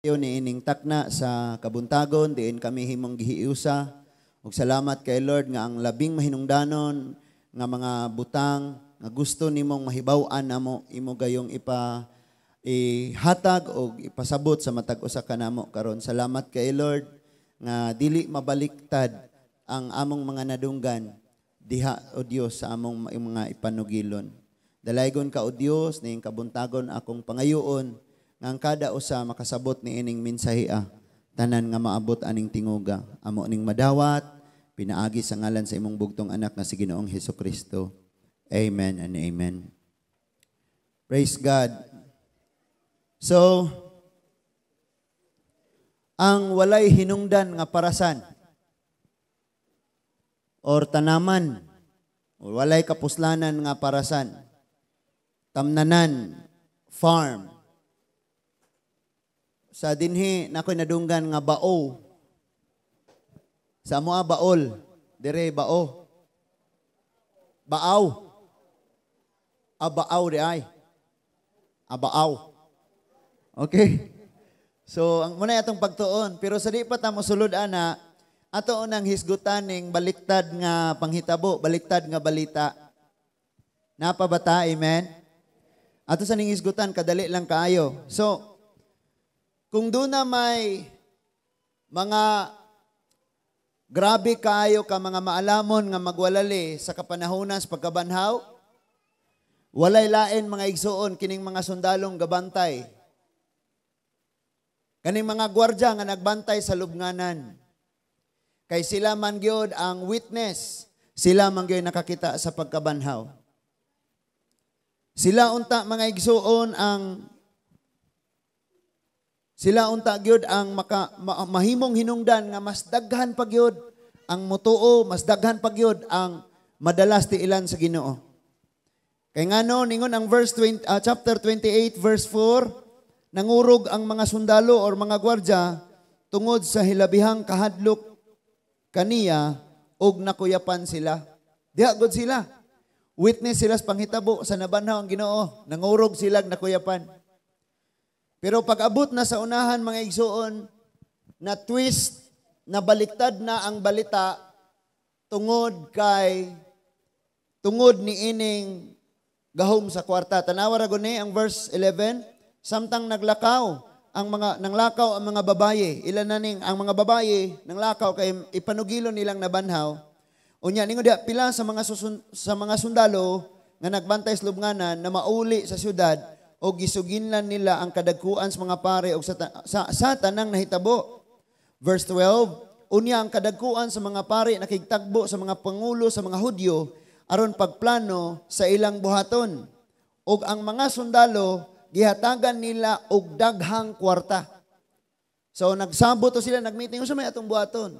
Yun ni ining takna sa kabuntagon, diin kami himong gihiusa. Ug salamat kay Lord nga ang labing mahinungdanon nga mga butang nga gusto nimong mahibaw-an namo imo gayong ihatag o ipasabot sa matag usa ka namo karon. Salamat kay Lord nga dili mabaliktad ang among mga nadunggan diha o Dios sa among mga ipanugilon. Dalaygon ka o Dios ning kabuntagon akong pangayoon nga ang kada usa makasabot ni ining mensahea tanan nga maabot aning tinguga amo ning madawat pinaagi sa ngalan sa imong bugtong anak nga si Ginoong Hesukristo. Amen and amen. Praise God. So ang walay hinungdan nga parasan or tanaman o walay kapuslanan nga parasan tamnanan farm sa dinhi nakoy nadunggan nga bao. Sa moa baol, dire bao. Baaw. Abaaw di ay. Abaaw. Okay. So ang muna atong pagtuon, pero sa di pa ta mosulod ana, ato unang hisgutan ning baliktad nga panghitabo, baliktad nga balita. Napa bata, amen. Ato sa ning hisgutan kadali lang kaayo. So kung doon na may mga grabe kayo ka mga maalamon nga magwalali sa kapanahonan sa pagkabanhaw, walay lain mga igsuon kining mga sundalong gabantay. Kaning mga gwardya nga nagbantay sa lubnganan. Kay sila man gyud ang witness, sila man gyud nakakita sa pagkabanhaw. Sila unta mga igsuon Sila unta gyud ang mahimong hinungdan nga mas daghan pa gyud ang mutuo, mas daghan pa gyud ang madalas ti ilan sa Ginoo. Kay ngano ningon ang chapter 28 verse 4, nangurog ang mga sundalo or mga gwardya tungod sa hilabihang kahadlok kaniya ug nakuyapan sila. Diha gud sila. Witness sila sa panghitabo sa nabanhaw ang Ginoo, nangurog sila nakuyapan. Pero pag-abot na sa unahan mga igsuon, na twist, na baliktad na ang balita tungod ni ining gahom sa kwarta. Tanawa ra guni ang verse 11, samtang nanglakaw ang mga babaye. Ilan na ning ang mga babaye nanglakaw kay ipanugilo nilang nabanhaw. Unya ningon dia pila sa mga sundalo nga nagbantay sa lubnganan na mauli sa syudad o gisuginlan nila ang kadagkuan sa mga pare o sa tanang nahitabo. Verse 12, unya ang kadagkuan sa mga pare nakigtagbo sa mga pangulo sa mga Hudyo aron pagplano sa ilang buhaton. Og ang mga sundalo gihatagan nila og daghang kwarta. So nagsabot to sila, nagmeeting sa may atong buhaton.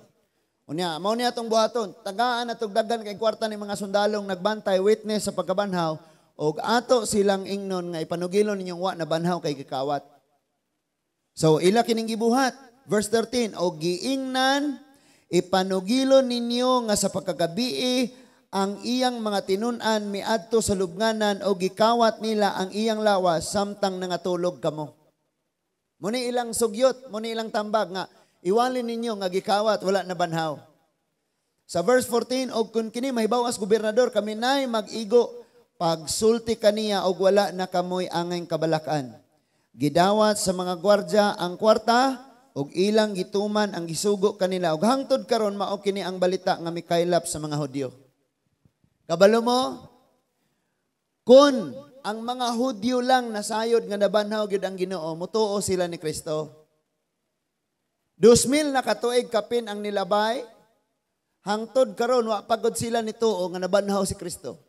Unya, mao ni atong buhaton, tagaan atong daghan kay kwarta ni mga sundalong nagbantay witness sa pagkabanhaw. Og ato silang ingnon nga ipanugilon ninyong wa na banhaw kay gikawat. So ila kining gibuhat. Verse 13, og giingnan ipanugilon ninyo nga sa pagkagabii ang iyang mga tinun-an miadto sa lubnganan o gikawat nila ang iyang lawas samtang nangatulog kamo. Muni ilang sugyot, muni ilang tambag nga iwalin ninyo nga gikawat wala na banhaw. Sa verse 14, og kun kini mahibaw as gobernador kami nay mag-igo pagsulti kaniya og wala na kamoy angay kabalakan. Gidawat sa mga gwardya ang kwarta og ilang gituman ang gisugo kanila og hangtod karon mao kini ang balita nga mikaylap sa mga Hudyo. Kabalo mo, kun ang mga Hudyo lang nasayod nga nabanhaw gyud ang Ginoo, mutuo sila ni Kristo. 2,000 na katuig kapin ang nilabay, hangtod karon wa pagod sila nituo nga nabanhaw si Kristo.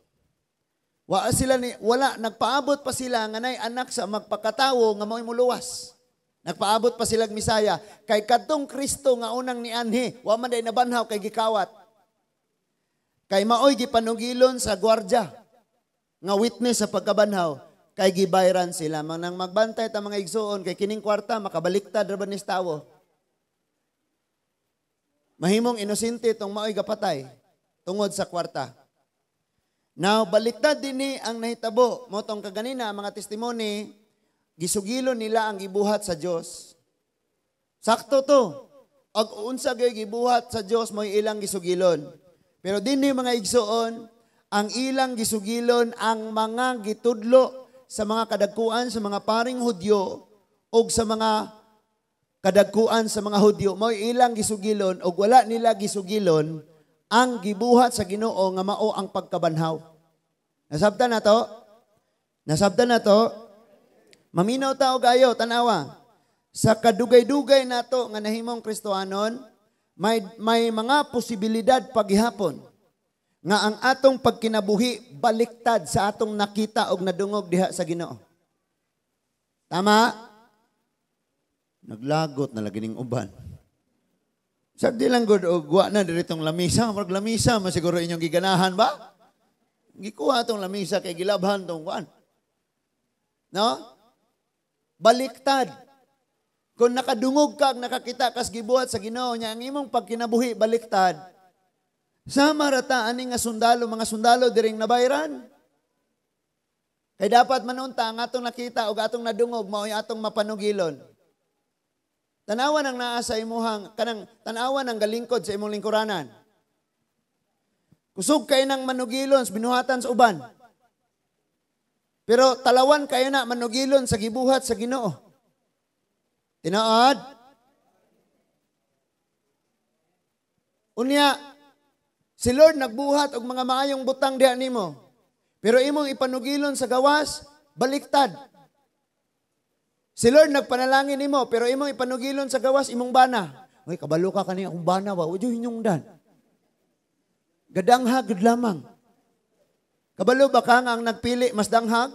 Wala, nagpaabot pa sila nga nay anak sa magpakatawo nga mo'y muluwas. Nagpaabot pa sila Misaya. Kay kadtong Kristo nga unang nianhi, wa man day nabanhaw kay gikawat. Kay maoy gipanugilon sa gwardya nga witness sa pagkabanhaw, kay gibayran sila. Nang magbantay ta mga igsuon, kay kining kwarta, makabaliktad ra ba nis tawo. Mahimong inosente tong maoy gapatay, tungod sa kwarta. Now, baliktad din ang nahitabo. Motong kaganina, mga testimony, gisugilo nila ang gibuhat sa Diyos. Sakto to. Ag unsa gay gibuhat sa Dios mo ilang gisugilon. Pero dinhi mga igsoon, ang ilang gisugilon ang mga gitudlo sa mga kadagkuan sa mga paring Hudyo o sa mga kadagkuan sa mga Hudyo mo ilang gisugilon o wala nila gisugilon ang gibuhat sa Ginoo nga mao ang pagkabanhaw. Nasabtan na to? Nasabtan na to? Maminaw tao gayo, tanawa. Sa kadugay-dugay nato nga nahimong Kristohanon, may mga posibilidad paghihapon nga ang atong pagkinabuhi baliktad sa atong nakita og nadungog diha sa Ginoo. Tama? Naglagot na lagi ning uban. Sagdi lang gud og wa na diritong lamisa, mag lamisa masiguro inyong giganahan ba? Gikuha tong lamisa kay gilabhan tong kuan. No? Baliktad. Kung nakadungog ka, nakakita kas gibuhat sa Ginoo nya ang imong pagkinabuhi baliktad. Sama rata ani nga sundalo, mga sundalo diring nabayran. Kay dapat manunta ang atong nakita o atong nadungog mao atong mapanugilon. Tanawan ang naa sa imuhang kanang tanawan ang galingkod sa imong lingkuranan. Kusog kay nang manugilon binuhatan sa uban. Pero talawan kayo na manugilon sa gibuhat sa Ginoo. Tinaad? Unya, si Lord nagbuhat og mga maayong butang diha nimo. Pero imong ipanugilon sa gawas, baliktad. Si Lord nagpanalangin nimo, pero imong ipanugilon sa gawas, imong bana. Uy, kabalo ka kani akong bana ba? Udyo hinyungdan. Gadanghag gud lamang. Kabalo ba ka nga ang nagpili mas danghag?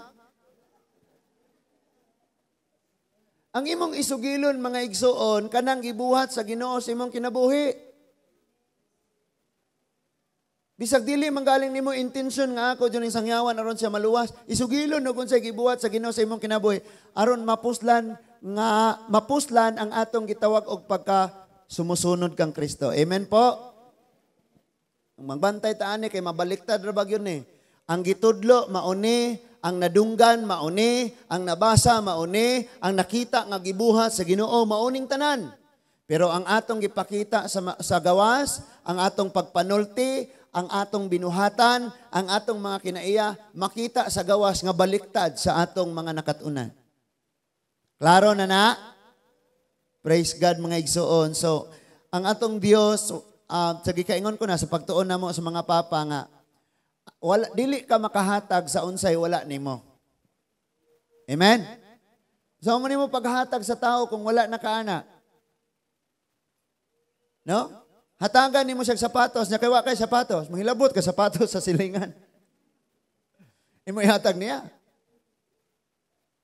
Ang imong isugilon mga igsoon kanang gibuhat sa Ginoo sa imong kinabuhi. Bisag dili manggaling nimo intensyon nga ako diyon sangyawan aron siya maluwas, isugilon no kun sa gibuhat sa Ginoo sa imong kinabuhi aron mapuslan ang atong gitawag og pagka sumusunod kang Kristo. Amen po. Ang magbantay ta ani kay mabaliktad ra bag yun eh. Ang gitudlo mauni, ang nadunggan mauni, ang nabasa mauni, ang nakita nga gibuhat sa Ginoo mauning tanan. Pero ang atong gipakita sa gawas, ang atong pagpanulti, ang atong binuhatan, ang atong mga kinaiya, makita sa gawas nga baliktad sa atong mga nakatunan. Klaro na na? Praise God mga igsoon. So, ang atong Dios, sa gikaingon ko na sa pagtuon namo sa mga papa nga, wala, dili ka makahatag sa unsay wala nimo. Amen? So, mo nimo paghatag sa tao kung wala na kaana. No? Hatagan nimo siya sapatos, nya kay wa kay sapatos, manghilabot ka sapatos sa silingan. Imo ihatag niya.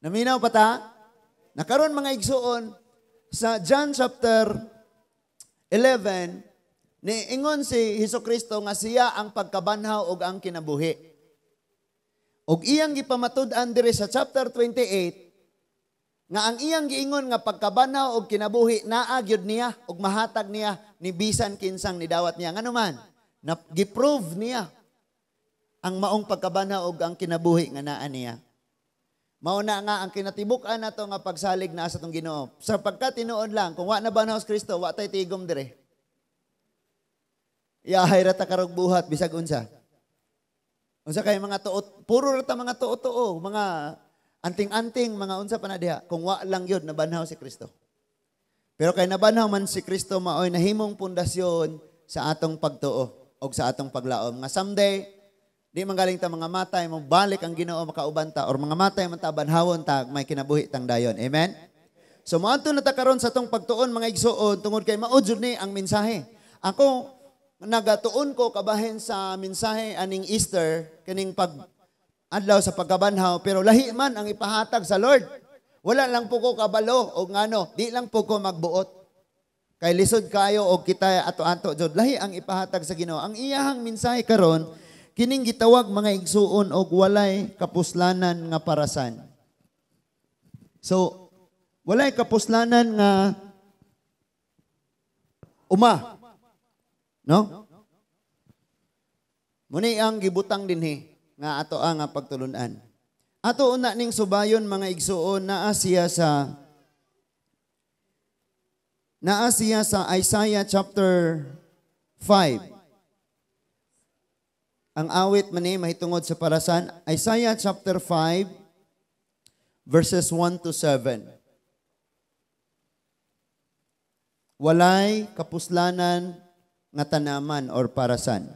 Naminaw pa ta? Nakaron mga igsuon sa John chapter 11, niingon si Hesukristo nga siya ang pagkabanhaw ug ang kinabuhi. Ug iyang gipamatud-an diri sa chapter 28 nga ang iyang giingon nga pagkabanhaw og kinabuhi naa gyud niya ug mahatag niya ni bisan kinsang nidawat niya ngano man na giprove niya ang maong pagkabanhaw og ang kinabuhi nga naa niya. Mao na nga ang kinatibuk-an nato nga pagsalig naa sa tong Ginoo. Sa pagkatinuod lang kung wa na banhaw sa Kristo wa tay tigom dire. Yahay ra ta karog buhat bisag unsa. Unsa kay mga tuot, puro ra ta mga tuo-tuo, mga anting-anting, mga unsa pa na diha, kung wa lang yun, nabanhaw si Kristo. Pero kay nabanhaw man si Kristo, maoy nahimong pundasyon sa atong pagtuo o sa atong paglaom. Nga someday, di man galing ta mga matay, mo balik ang Ginoo makauban ta, or mga matay man ta, banhawon ta, may kinabuhi tang dayon. Amen? So, maadto na ta karon sa atong pagtuon, mga igsuon, tungod kay maudjud ni ang mensahe. Ako, nagatuon ko kabahin sa mensahe aning Easter, kining adlaw sa pagkabanhaw, pero lahi man ang ipahatag sa Lord. Wala lang po ko kabalo o ngano, di lang po ko magbuot. Kay lisod kayo o kita ato-ato jud lahi ang ipahatag sa Ginoo. Ang iyahang mensahe karon kining gitawag mga igsuon og walay kapuslanan nga parasan. So, walay kapuslanan nga no? Muni ang gibutang dinhi nga ato ang pagtulunan. Ato una ning subayon mga igsuon naa siya sa Naa siya sa Isaiah chapter 5. Ang awit man ni mahitungod sa parasan, Isaiah chapter 5 verses 1 to 7. Walay kapuslanan nga tanaman or parasan.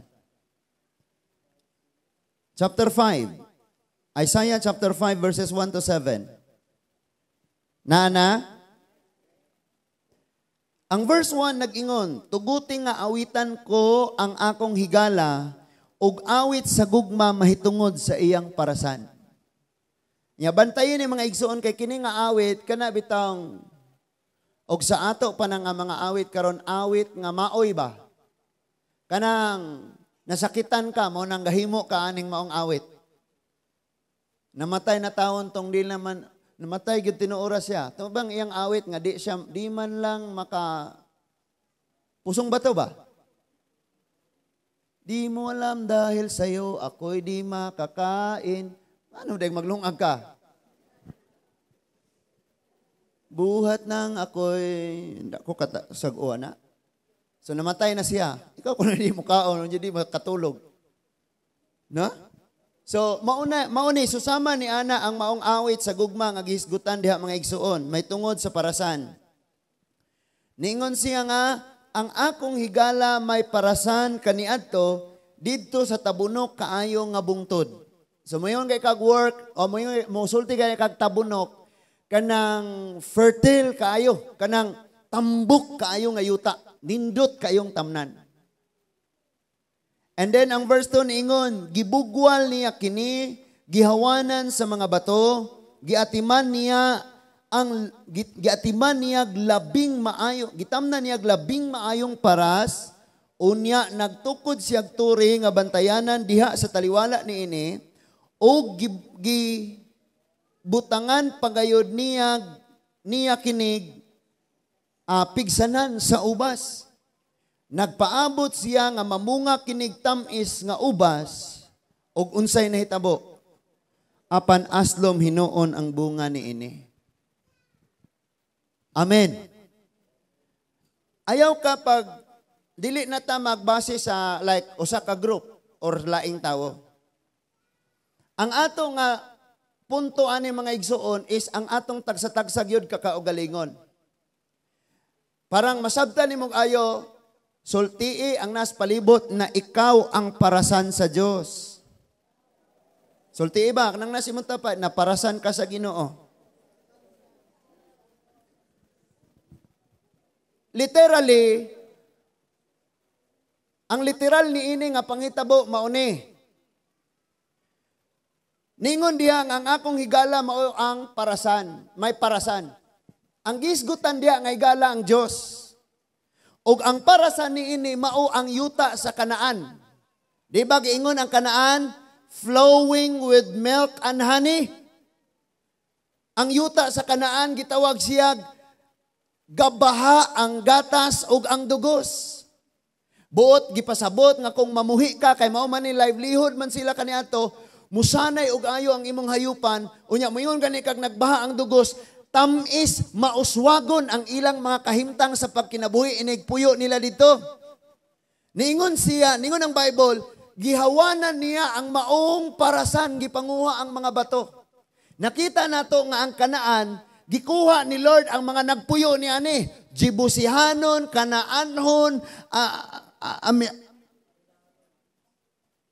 Chapter 5. Isaiah chapter 5 verses 1 to 7. Nana, ang verse 1 nag-ingon, tuguti nga awitan ko ang akong higala ug awit sa gugma mahitungod sa iyang parasan. Nya bantayon ni mga igsoon kay kini nga awit kana bitang og sa ato pa nga mga awit karon awit nga maoy ba? Kanang nasakitan ka mo nang gahimo ka aning maong awit. Namatay na taon tong di naman namatay gyud tinuora siya. Tama bang iyang awit nga di man lang maka pusong bato ba? Di mo alam dahil sa'yo ako'y di makakain. Ano dahil maglungag ka? Buhat nang ako'y, hindi ko saguan na. So namatay na siya. Ikaw kung hindi mo kaon, hindi makatulog. No? So mauni, susama ni Ana ang maong awit sa gugma nga gihisgutan diha mga igsuon. May tungod sa parasan. Ningon siya nga, ang akong higala may parasan kaniadto didto sa tabunok kaayo nga bungtod. So mayon kay kag work o mayon mosulti kay kag tabunok kanang fertile kaayo, kanang tambok kaayo nga yuta, nindot kayong tamnan. And then ang verse 2 niingon, gibugwal niya kini, gihawanan sa mga bato, giatiman niya labing maayo, gitamnan niya labing maayong paras, unya nagtukod siya turi nga bantayanan diha sa taliwala niini, o butangan pagayod niya kinig pigsanan sa ubas. Nagpaabot siya nga mamunga kinig tamis nga ubas og unsay nahitabo. Apan aslom hinuon ang bunga niini. Amen. Ayaw ka pag dili na ta magbase sa like usa ka group or laing tawo. Ang ato nga punto ani mga igsuon is ang atong tagsa-tagsa gyud kakaugalingon. Parang masabtan nimong ayo sultii ang nas palibot na ikaw ang parasan sa Dios. Sultii ba nang nasimong tapat na parasan ka sa Ginoo? Literally, ang literal ni ini nga pangitabo mauni. Ningon diha ang akong higala mao ang parasan, may parasan. Ang gisgutan diha nga higala ang Dios. Ug ang parasan ni ini mao ang yuta sa Kanaan. Di ba giingon ang Kanaan flowing with milk and honey? Ang yuta sa Kanaan gitawag siya gabaha ang gatas ug ang dugos. Buot gipasabot nga kung mamuhi ka kay mao man ni livelihood man sila kaniadto, musanay og ayo ang imong hayupan, unya moyon gani kag nagbaha ang dugos, tamis mauswagon ang ilang mga kahimtang sa pagkinabuhi inig puyo nila dito. Ningon ang Bible, gihawanan niya ang maong parasan gipanguha ang mga bato. Nakita nato nga ang Kanaan gikuha ni Lord ang mga nagpuyo ni ani, Jebusihanon, Kanaanhon,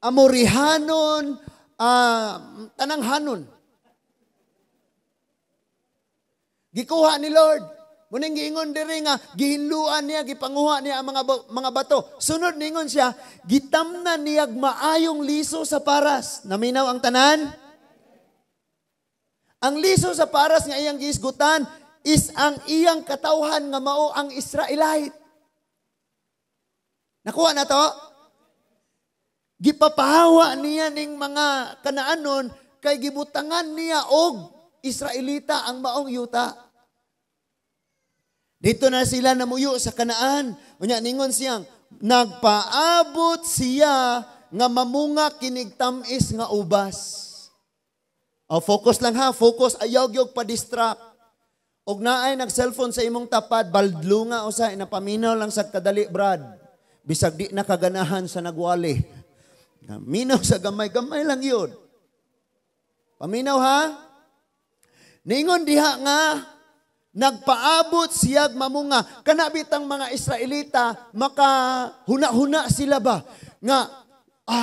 Amorihanon, tanang hanon. Gikuha ni Lord. Muning giingon diri nga gihinluan niya, gipanguha niya ang mga bato. Sunod ningon siya, gitamnan niya maayong liso sa paras. Naminaw ang tanan? Ang liso sa paras nga iyang giisgutan is ang iyang katawhan nga mao ang Israelite. Nakuha na to? Gipapahawa niya ning mga Kanaanon kay gibutangan niya og Israelita ang maong yuta. Dito na sila namuyo sa Kanaan. Unya ningon siyang nagpaabot siya nga mamunga kinig tamis nga ubas. O focus lang ha, focus ayaw gyud pa-distract. Og naay nag-cellphone sa imong tapad, baldlunga usa, inapaminaw lang sa kadali, Brad. Bisag di nakaganahan sa nagwali. Minaw sa gamay lang yun. Paminaw ha? Ningon diha nga, nagpaabot siyag mamunga. Kanabitang mga Israelita, makahuna-huna sila ba? Nga,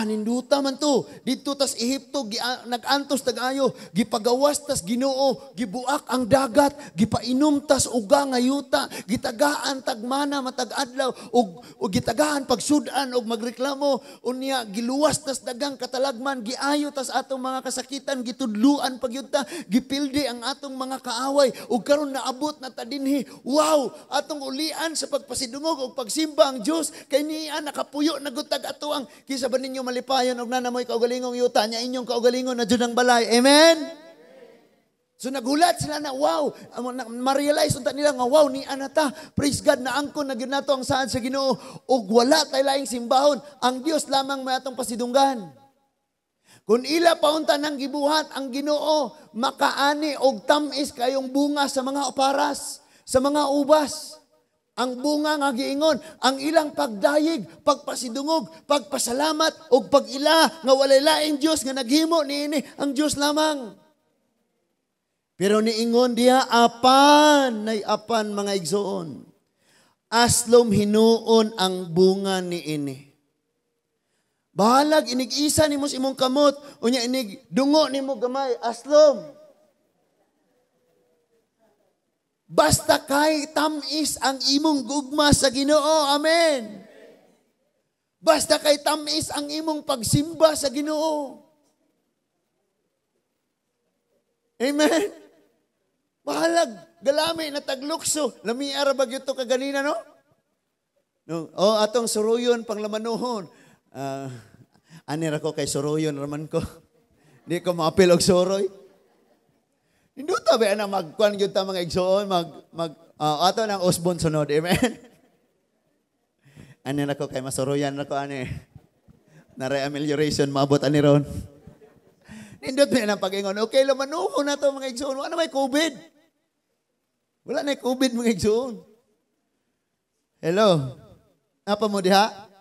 ninduta man to. Dito tas Ehipto, nag-antos tag-ayo, gipagawas tas Ginoo, gibuak ang dagat, gipainom tas uga nga yuta, gitagaan tagmana matag adlaw, ug gitagaan pagsudan og magreklamo, unya giluwas tas dagang katalagman, giayo tas atong mga kasakitan, gitudluan pagyudta, gipildi ang atong mga kaaway, ug karon naabot na ta dinhi. Wow, atong ulian sa pagpasidungog ug pagsimba ang Dios, kay niya nakapuyo na gutag atuang kisa ba ninyo malipayon og nanamoy kaugalingong yuta nya inyong kaugalingon na jud ang balay. Amen. So nagulat sila na wow, ma-realize unta nila nga wow ni anata, praise God na angkon na gyud nato ang saan sa Ginoo ug wala tay laing simbahon, ang Dios lamang may atong pasidunggan. Kung ila paunta nang gibuhat ang Ginoo, makaani og tamis kayong bunga sa mga oparas, sa mga ubas. Ang bunga nga giingon, ang ilang pagdayig, pagpasidungog, pagpasalamat, o pag-ila nga walay laing Diyos nga naghimo niini ang Diyos lamang. Pero niingon diha, apan mga igsoon. Aslom hinuon ang bunga niini. Bahalag, inig-isa ni mo sa imong kamot, unya inig dungo ni mo gamay, aslom. Basta kay tamis ang imong gugma sa Ginoo. Amen. Basta kay tamis ang imong pagsimba sa Ginoo. Amen. Bahalag, galami na taglukso. Lamiara ba gyud to kaganina, no? Atong suruyon panglamanuhon. Anira ko kay suruyon raman ko. Di ko maapil og suroy. Hindi ta ba na magkuan gyud ta mga igsoon ato nang usbon sunod. Amen. Ani nako kay masuruyan nako ani. Naray amelioration maabot ani ron. Nindot ba nang pagingon, okay lamanuhon na to mga igsoon. Ano may COVID? Wala na COVID mga igsoon. Hello. Apa mo diha?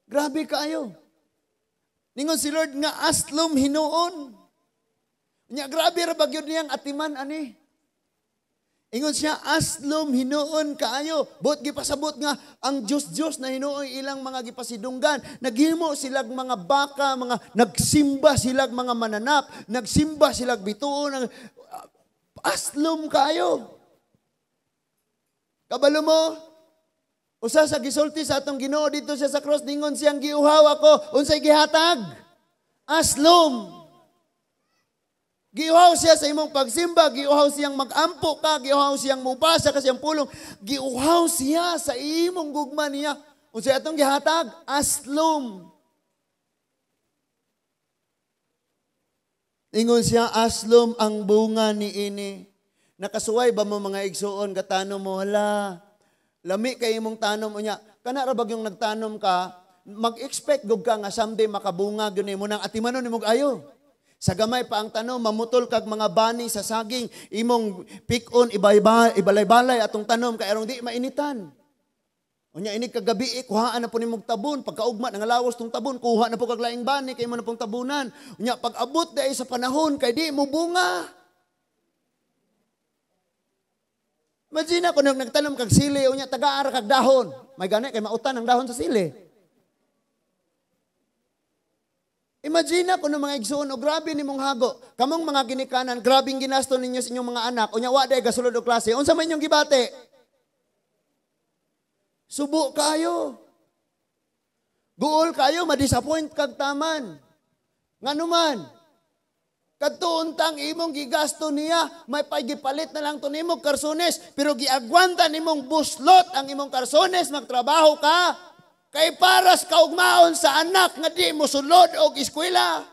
Grabe kaayo. Ningon si Lord nga aslom hinuon. Nya grabe ra bagyod niyang atiman ani. Ingon siya aslom hinuon kaayo. Bot gipasabot nga ang Dios na hinuon ilang mga gipasidunggan. Naghimo silag mga baka, nagsimba silag mga mananap, nagsimba silag bituon. Aslom kaayo. Kabalo mo? Usa sa gisulti sa atong Ginoo dito siya sa cross, ningon siyang giuhaw ako. Unsay gihatag? Aslom. Giuhaw siya sa imong pagsimba, giuhaw siyang mag-ampo ka, giuhaw siyang mubasa ka siyang pulong, giuhaw siya sa imong gugma niya. Unsay atong gihatag? Aslom. Ingon siya, aslom ang bunga niini. Nakasuway ba mo mga igsoon, katano mo, hala, lami kay imong tanom unya. Kana ra bag yung nagtanom ka, mag-expect gug ka nga someday makabunga gyud nimo nang atimanon nimo ayo. Sa gamay pa ang tanom, mamutol kag mga bani sa saging, imong pikon, ibalay-balay atong tanom, kay arong di mainitan. Unya inig kagabi, kuhaan na po nimong tabon, pagkaugma, nangalawas tong tabon, kuha na po kag laing bani, kay mo na pong tabunan. Unya pag-abot dahil sa panahon, kay di mo bunga. Imagine ako nung nagtanom kag sili, unya taga-ara kag dahon. May gani, kay mautan ang dahon sa sili. Imagine ko ng mga igsoon, o grabe ni mong hago. Kamong mga ginikanan, grabing ginasto ninyo sa inyong mga anak, o nyawa day gasulod o klase, unsa man inyong gibate? Subo kayo. Guol kayo, madisappoint kag taman. Nganuman, kadtuuntang imong gigasto niya, may pagipalit na lang to nimong karsones, pero giagwanta nimong buslot ang imong karsones, magtrabaho ka, kay paras kaugmaon sa anak nga di mo sulod og eskwela.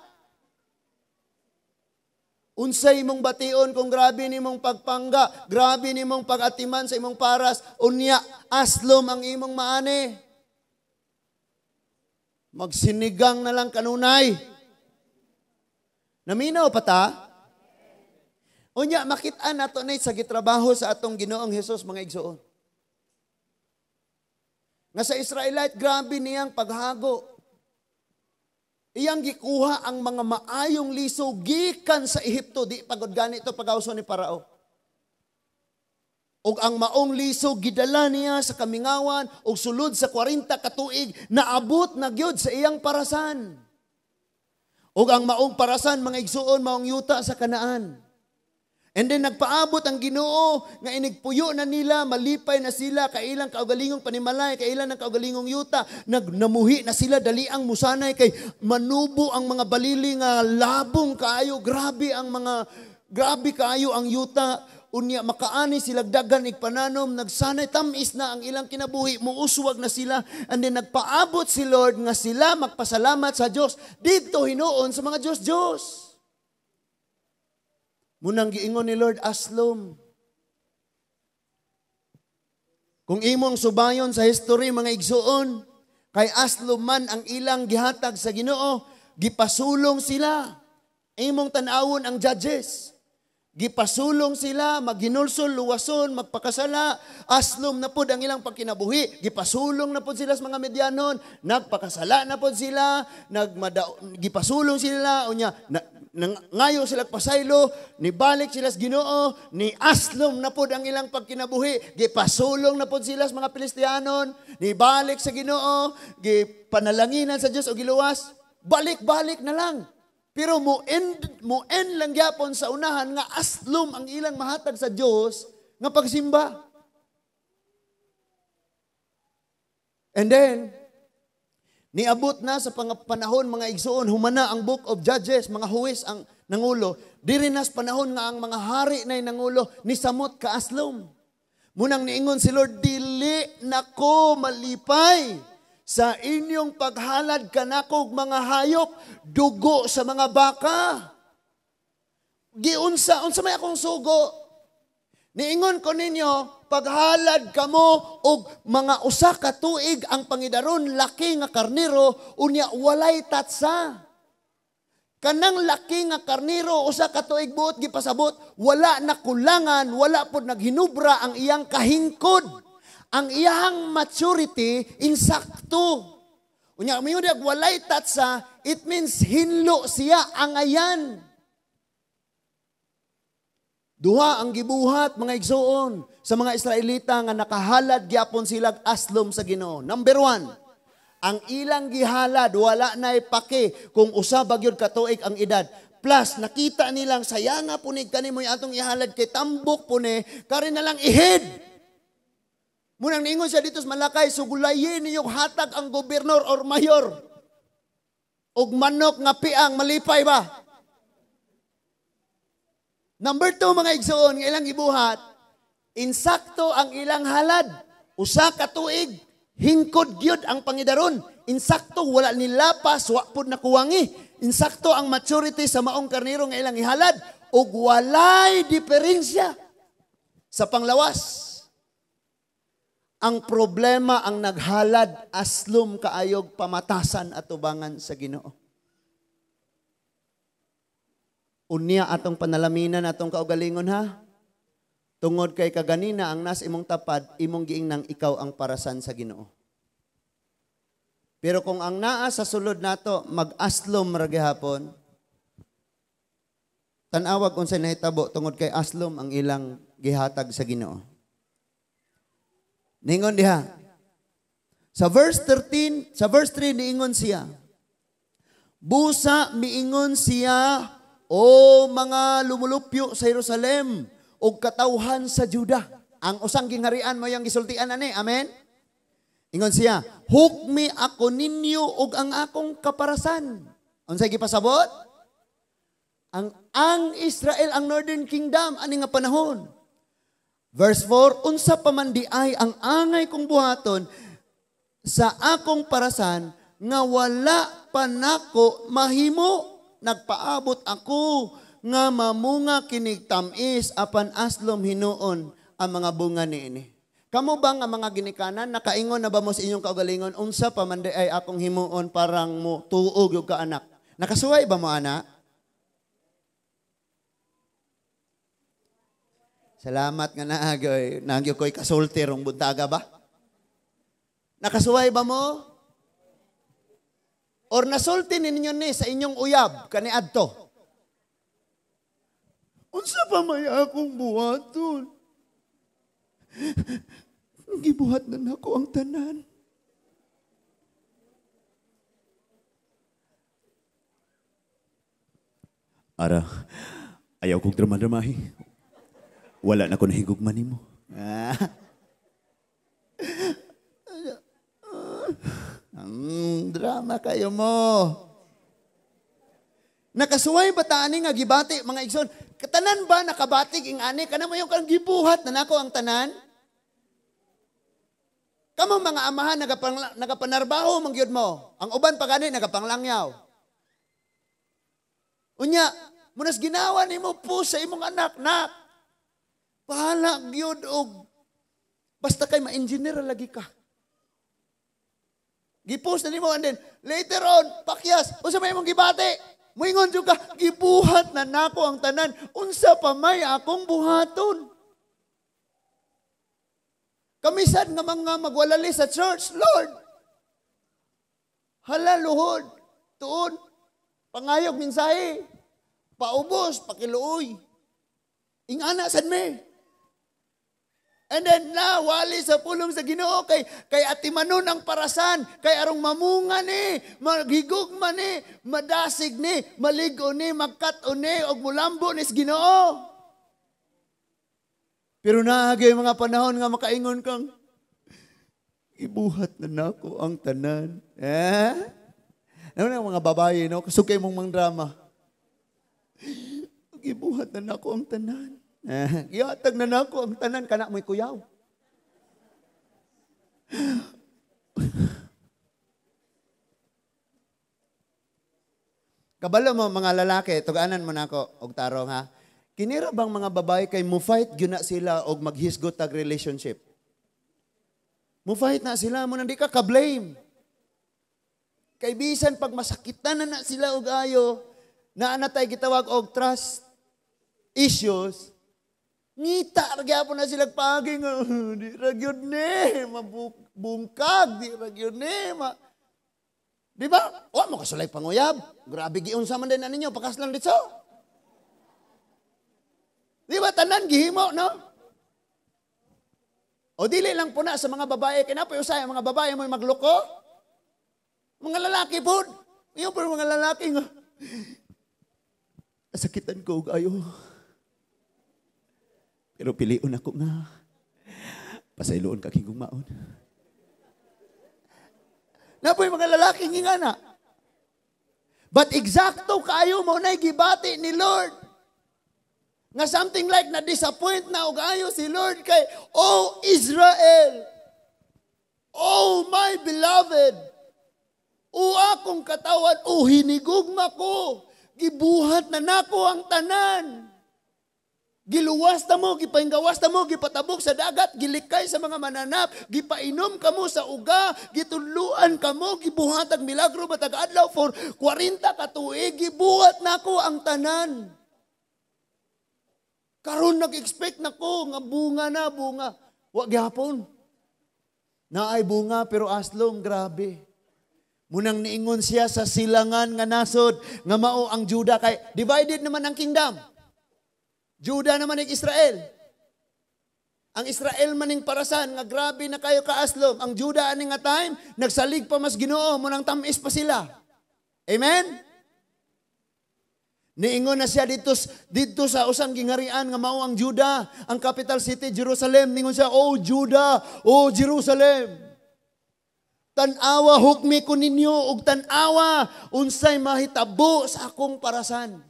Unsay imong bation kung grabe nimong pagpangga, grabe nimong pagatiman sa imong paras, unya aslom ang imong maani. Magsinigang na lang kanunay. Naminaw pa ta? Unya makit-an nato na sa gitrabaho sa atong Ginoong Hesus mga igsoon. Nga sa Israelite, grabe niyang paghago. Iyang gikuha ang mga maayong liso gikan sa Ehipto, di pagod ganito pag-auso ni Parao. Og ang maong liso gidala niya sa kamingawan og sulod sa 40 katuig naabot na gyud sa iyang parasan. Og ang maong parasan mga igsuon maong yuta sa Kanaan. And then nagpaabot ang Ginoo nga inigpuyo na nila, malipay na sila, kailang kaugalingong panimalay, kailang ng kaugalingong yuta, namuhi na sila, daliang musanay kay manubo ang mga balili nga labong kaayo, grabe kaayo ang yuta, unya makaani sila dagan igpananom, nagsanay tamis na ang ilang kinabuhi, muuswag na sila, and then nagpaabot si Lord nga sila magpasalamat sa Dios dito hinuon sa mga Diyos. Munang giingon ni Lord, aslom. Kung imong subayon sa history mga igsuon, kay aslom man ang ilang gihatag sa Ginoo, gipasulong sila. Imong tanawon ang Judges. Gipasulong sila, maghinulsol, luwason, magpakasala, aslom na pod ang ilang pagkinabuhi. Gipasulong na pod sila sa mga Medyanon, nagpakasala na pod sila, gipasulong sila, unya, ngayo sila pasaylo, nibalik sila sa Ginoo, ni aslom na pod ang ilang pagkinabuhi, gipasulong na pod sila sa mga Pilistiyanon, nibalik sa Ginoo, gipanalanginan sa Dios o giluwas, balik-balik na lang. Pero mo end lang gyapon sa unahan nga aslom ang ilang mahatag sa Dios nga pagsimba. And then niabot na sa panahon mga igsoon, humana ang Book of Judges, mga huwis ang nangulo. Diri nas panahon nga ang mga hari na nangulo ni samot ka aslom. Munang niingon si Lord, dili nako malipay sa inyong paghalad kanakog mga hayop, dugo sa mga baka. Unsa may akong sugo. Niingon ko ninyo, paghalad kamo og mga usa ka tuig ang pangidaron laki nga karnero unya walay tatsa. Kanang laki nga karnero usa ka tuig buot gipasabot, wala na kulangan, wala pod naghinubra ang iyang kahingkod. Ang iyang maturity insakto. Unya mayo dag walay tatsa, it means hinlo siya angayan. Duha ang gibuhat mga igsoon sa mga Israelita nga nakahalad gyapon sila aslom sa Ginoo. Number 1, ang ilang gihalad wala na ipake kung usa bagyod ka tuig ang edad. Plus nakita nilang sayanga punig kanimo atong ihalad kay tambok pune kari na lang ihid. Munang niingon siya dito sa Malakay, sugulayin niyong hatag ang gobernador or mayor. Og manok nga piang, malipay ba? Number 2 mga igsoon, nga ilang ibuhat, insakto ang ilang halad. Usa ka tuig, hingkod gyud ang pangidaron. Insakto, wala nilapas, wapod na kuwangi. Insakto ang maturity sa maong karnero nga ilang ihalad. Og walay diferensya sa panglawas. Ang problema ang naghalad, aslom kaayog pamatasan at tubangan sa Ginoo. Unya atong panalaminan atong kaugalingon ha. Tungod kay kaganina ang nas imong tapad, imong giingnang ikaw ang parasan sa Ginoo. Pero kung ang naa sa sulod nato mag-aslom ra gihapon, tan-awag unsay nahitabo tungod kay aslom ang ilang gihatag sa Ginoo. Ningon diha. Sa verse 13, sa verse 3 niingon siya. Busa miingon siya, o mga lumulupyo sa Jerusalem, o katawhan sa Juda. Ang usang gingharian mo yung gisultian ani. Amen? Ingon siya, hukmi ako ninyo og ang akong kaparasan. Unsay gipasabot? Ang Israel, ang Northern Kingdom, ani nga panahon. Verse 4, unsa pa man di ay ang angay kong buhaton sa akong parasan nga wala pa nako mahimo. Nagpaabot ako nga mamunga kinig tamis apan aslom hinuon ang mga bunga niini. Kamo ba nga mga ginikanan nakaingon na ba mo sa inyong kaugalingon unsa pa man di ay akong himuon parang mo tuog yung kaanak. Nakasuway ba mo ana? Salamat nga naagay. Nagyo ko'y kasulti rong buntaga ba? Nakasuway ba mo? Or nasulti ninyo ni sa inyong uyab, kaniadto? Unsa pa may akong buhaton? Gibuhat na nako ang tanan. Ara, ayaw kong drama-dramahi. Wala na ko nahigugman nimo. Drama kayo mo. Nakasuway ba taani nga gibati mga igsoon? Katanan ba nakabatig ing ani? Kana mo yung kang gibuhat na nako ang tanan? Kamong mga amahan nagapanarbaho mangyud mo. Ang uban pa gani nagapanglangyaw. Unya, munas ginawa nimo po sa imong anak na pahala gyud og basta kay ma-engineer lagi ka. Gipost na nimo and then later on pakyas unsa may imong gibati? Moingon jud ka gibuhat na nako ang tanan. Unsa pa may akong buhaton? Kamisan nga mga magwalali sa church, Lord. Hala luhod, tuon, pangayog minsahe, paubos, pakiluoy. Ingana sad me. And then wali sa pulong sa Ginoo kay atimanon ang parasan, kay arong mamunga ni, maghigugma ni, madasig ni, maligo ni, magkat-o ni, og mulambo ni sa Ginoo. Pero naagay mga panahon nga makaingon kang, ibuhat na nako ang tanan. Ano na mga babae, no? Kasukay mong mang drama. Ibuhat na nako ang tanan. Ihatag na nako ang tanan, kana mo'y kuyaw. Kabalo mo mga lalaki, tuganan mo nako og tarong ha. Kinira bang mga babae kay mo-fight gyud na sila og maghisgot tag relationship? Mo-fight na sila mo nandi ka ka-blame. Kay bisan pag masakitan na sila og ayo, na natay gitawag og trust issues. Ngita gyapon na sila paging di ra gyud ni mabungkag, di ra gyud ni di ba? Wa mo kasulay panguyab. Grabe giunsa man din na ninyo pakaslang ditso. Di ba tanan gihimo, no? O dili lang po na sa mga babae, kinapoy usay ang mga babae mo magloko. Mga lalaki po. Iyo po mga lalaki nga. Nasakitan ko og ayo. Pero piliun ako nga. Pasayloon ka king maon. Napoy mga lalaki nga na. But eksakto kayo mo na gibati ni Lord. Nga something like na-disappoint na og ayo si Lord kay, O Israel, O my beloved, O akong katawan, O hinigugma ko, gibuhat na nako ang tanan. Giluwas ta mo, gipainggawas ta mo, gipatabok sa dagat, gilikay sa mga mananap, gipainom kamo sa uga, gituluan kamo, gibuhatag milagro batag adlaw for 40 ka tuig, gibuhat nako ang tanan. Karon nag-expect nako nga bunga na bunga. Wa gyapon. Naay bunga pero aslom grabe. Munang niingon siya sa silangan nga nasod nga mao ang Juda kay divided naman ang kingdom. Juda naman ng Israel. Ang Israel maning parasan nga grabe na kayo kaaslom. Ang Juda aning nga time nagsalig pa mas Ginoo munang tamis pa sila. Amen. Niingon na siya dito sa usang gingarian nga mao ang Juda, ang capital city Jerusalem. Ningon siya, "O Juda, O Jerusalem, tan-awa hukmi ko ninyo ug tan-awa unsay mahitabo sa akong parasan."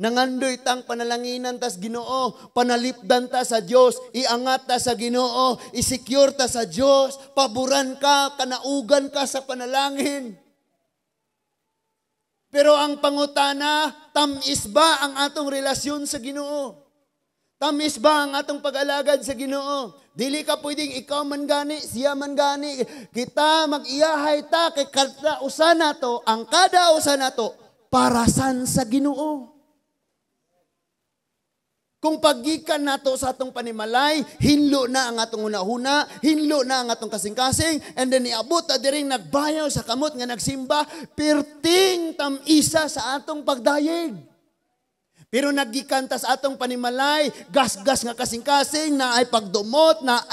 Nangandoy tang panalanginan tas Ginoo, panalipdan ta sa Dios, iangat ta sa Ginoo, isecure ta sa Dios, paboran ka, kanaugan ka sa panalangin. Pero ang pangutana, tamis ba ang atong relasyon sa Ginoo? Tamis ba ang atong pag-alagad sa Ginoo? Dili ka pwedeng ikaw man gani, siya man gani. Kita mag-iyahay ta kay kada usa nato, ang kada usa nato parasan sa Ginoo. Kung paggikan nato sa atong panimalay, hinlo na ang atong hunahuna, hinlo na ang atong kasing-kasing, and then iabot ta diring nagbayaw sa kamot nga nagsimba, perting tamisa sa atong pagdayeg. Pero naggikan ta sa atong panimalay, gas-gas nga kasing-kasing, na ay pagdumot, na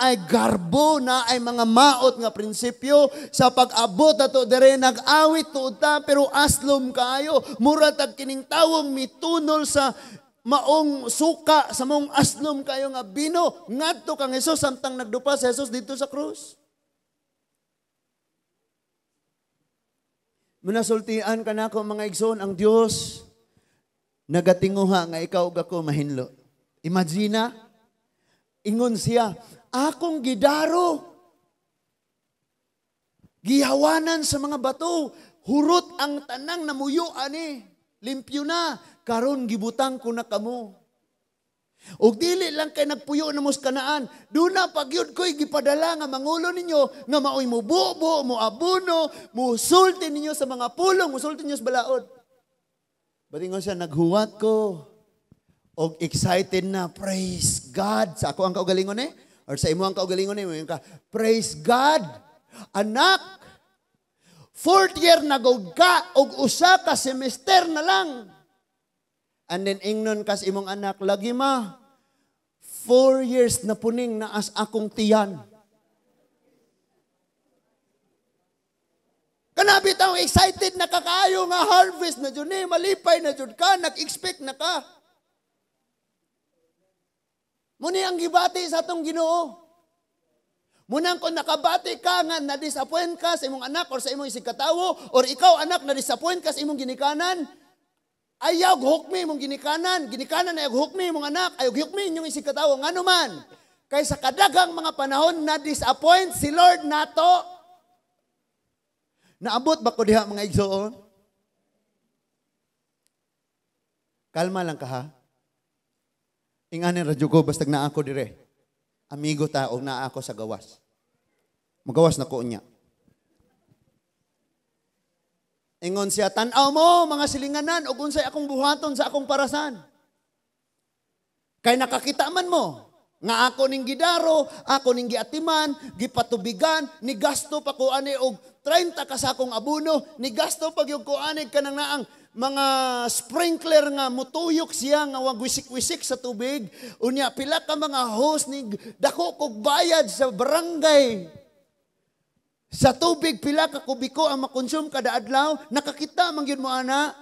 ay garbo, na ay mga maot nga prinsipyo, sa pag-abot nato dire nag-awit tuod ta, pero aslom kaayo, mura tag kining tawong mitunol sa maong suka sa mong aslom kayo nga bino, ngadto kang Hesus samtang nagdupa si Hesus dito sa krus. Munasultian ka nako mga igsoon, ang Dios nagatinguha nga ikaw ug ako mahinlo. Imagine, ingon siya, akong gidaro, gihawanan sa mga bato, hurot ang tanang namuyo ani, limpyo na, karon gibutang ko na kamo. Og dili lang kay nagpuyo na mos Kanaan, duna pagyud ko'y gipadala nga mangulo ninyo nga maoy mo bubo, mo abono, mo sulti ninyo sa mga pulong, mo sulti ninyo sa balaod. Batingon siya, naghuwat ko og excited na, praise God. Sa ako ang kaugalingon or sa imo ang kaugalingon praise God. Anak, 4th year nagog ka og usa ka semester na lang. And then ingnon kas imong anak, lagi ma, 4 years na puning naas akong tiyan. Kanabi taong excited na kakaayo nga harvest na dyan malipay na dyan ka, nag-expect na ka. Muni ang gibati sa atong Ginoo. Munang kung nakabati ka nga na-disappoint ka sa imong anak or sa imong isig katawo, or ikaw anak na-disappoint ka sa imong ginikanan, ayaw hukmi mong ginikanan ayaw hukmi mong anak, ayaw hukmi inyong isig katawo, nga naman. Kay sa kadagang mga panahon na-disappoint si Lord nato. Naabot ba ko diha mga igsoon? Kalma lang ka ha. Inganin radyo ko basta na ako dire. Amigo ta og naa ako sa gawas. Magawas na ko niya. Ingon siya, tanaw mo mga silinganan ug unsay akong buhaton sa akong parasan. Kay nakakita man mo nga ako ning gidaro, ako ning giatiman, gipatubigan, ni gasto pa ko ani og 30 ka sa akong abono, ni gasto pa gyud ko ani kanang naang mga sprinkler nga mutuyok siya nga wag wisik-wisik sa tubig. Unya pila ka mga hose ni dako kog bayad sa barangay. Sa tubig pila ka kubiko ang makonsume kada adlaw, nakakita man gyud mo ana.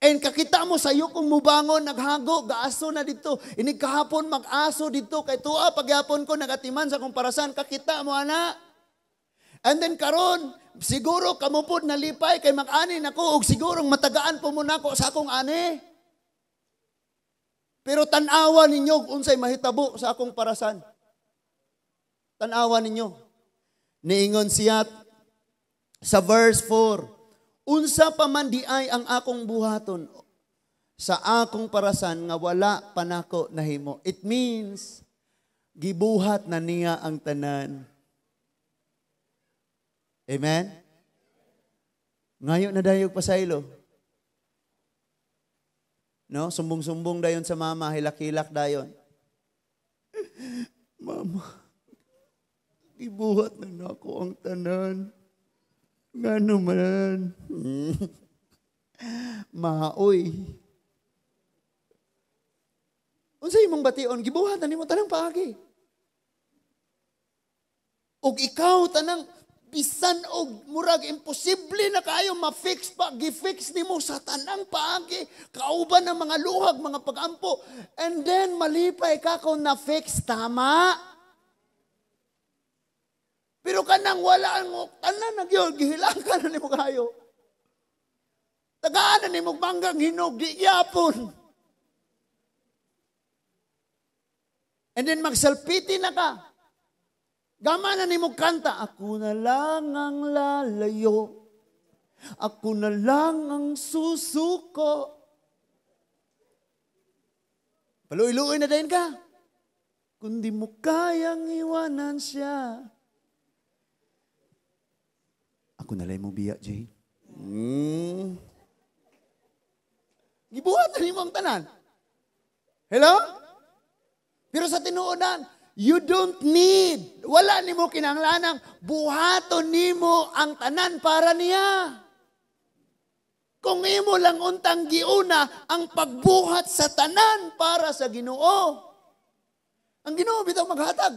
And kakita mo sayo kung mubangon naghago gaaso na dito. Ini kahapon mag-aso dito kay tuwa pagyapon ko nagatiman sa kong parasan, kakita mo ana. And then karon siguro kamo pod nalipay kay mag-ani nako ug siguro matagaan po mo nako sa akong ani. Pero tan-awa ninyo unsay mahitabo sa akong parasan. Tan-awa ninyo. Niingon siya sa verse 4, unsa pa man di ay ang akong buhaton sa akong parasan nga wala pa nako nahimo. It means gibuhat na niya ang tanan. Amen? Ngayon na dayog pasaylo. No, sumbong-sumbong dayon sa mama, hilak-hilak dayon. Mama, ibuhat na nako ang tanan. Nga naman. Maoy. Unsay imong bation, gibuhat na nimo tanang paagi. Og ikaw tanang bisan og murag imposible na kayo ma-fix pa, gi-fix nimo sa tanang paagi, kauban ng mga luhag, mga pagampo, and then malipay ka kung na-fix, tama? Pero kanang wala ang tanan nagyod, gihilakan na nimo kayo. Tagaan na nimo manggang hinog, di yapon. And then magsalpiti na ka. Gama na ni mo kanta, ako na lang ang lalayo, ako na lang ang susuko. Paluiluoy na din ka. Kundi mo kayang iwanan siya. Ako na lang mo biya, Jay. Gibuhat na ni mo ang tanan. Hello? Pero sa tinuonan, you don't need, wala nimo kinahanglanang buhaton nimo ang tanan para niya. Kung imo lang untang giuna ang pagbuhat sa tanan para sa Ginoo. Ang Ginoo bitaw maghatag.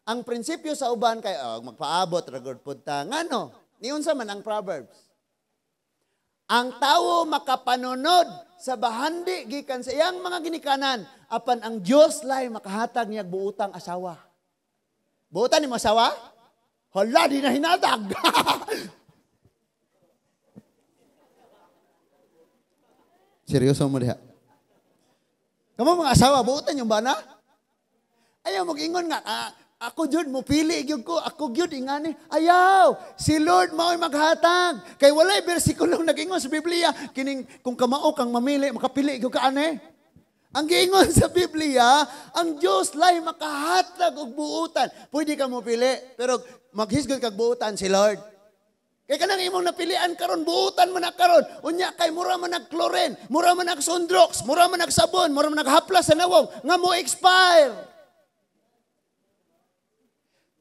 Ang prinsipyo sa uban kay magpaabot ragod pud ta ngano? Niunsa man ang Proverbs. Ang tawo makapanunod sa bahandi gikan sa iyang mga ginikanan apan ang Dios lay makahatag niya buutang asawa. Buutan ni mo asawa? Hala, di na hinatag. Seryoso mo diha. Kamu mga asawa, buutan yung bana? Ayaw mag-ingon nga, ako jud mo pili gyud ko, ako gyud ingani. Ayaw, si Lord mao'y maghatag. Kay walay bersikulong nag-ingon sa Biblia, kining kung kamao kang mamili, makapili gyud ka ani. Ang giingon sa Biblia, ang Dios lay makahatag og buutan. Pwede ka mo pili, pero maghisgot kag buutan si Lord. Kay kanang imong napilian karon buutan man na karon. Unya kay mura man nag-chlorine, mura man nag-Sundrox, mura man nag-sabon, mura man naghaplas sa nawong nga mo expire.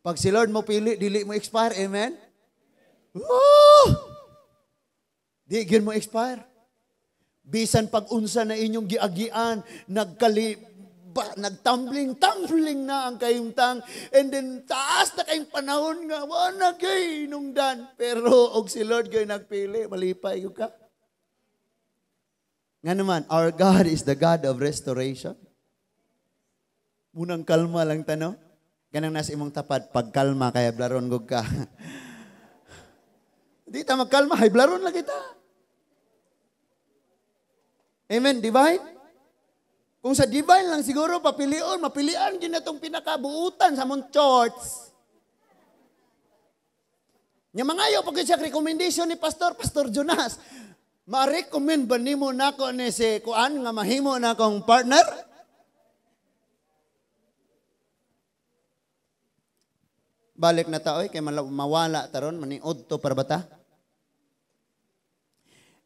Pag si Lord mo pili, dili mo expire. Amen? Woo! Di gyud mo expire. Bisan pag-unsa na inyong giagian, nagtumbling na ang kayumtang, and then taas na kayong panahon nga, wala kay nungdan. Pero og si Lord kayo nagpili, malipay yung ka. Nga naman, our God is the God of restoration. Munang kalma lang tanong. Ganang nasa imong tapat, pagkalma kaya blaron gog ka. Di ta magkalma, hay blaron lang kita. Amen, divine? Kung sa divine lang siguro mapilian din na itong pinakabuutan sa mong church. Nya mangayo pag siya recommendation ni Pastor Jonas, ma-recommend ba nimo nako ni si Kuan nga mahimo na akong partner? Balik na taoy kay mawala taron maniud to para bata.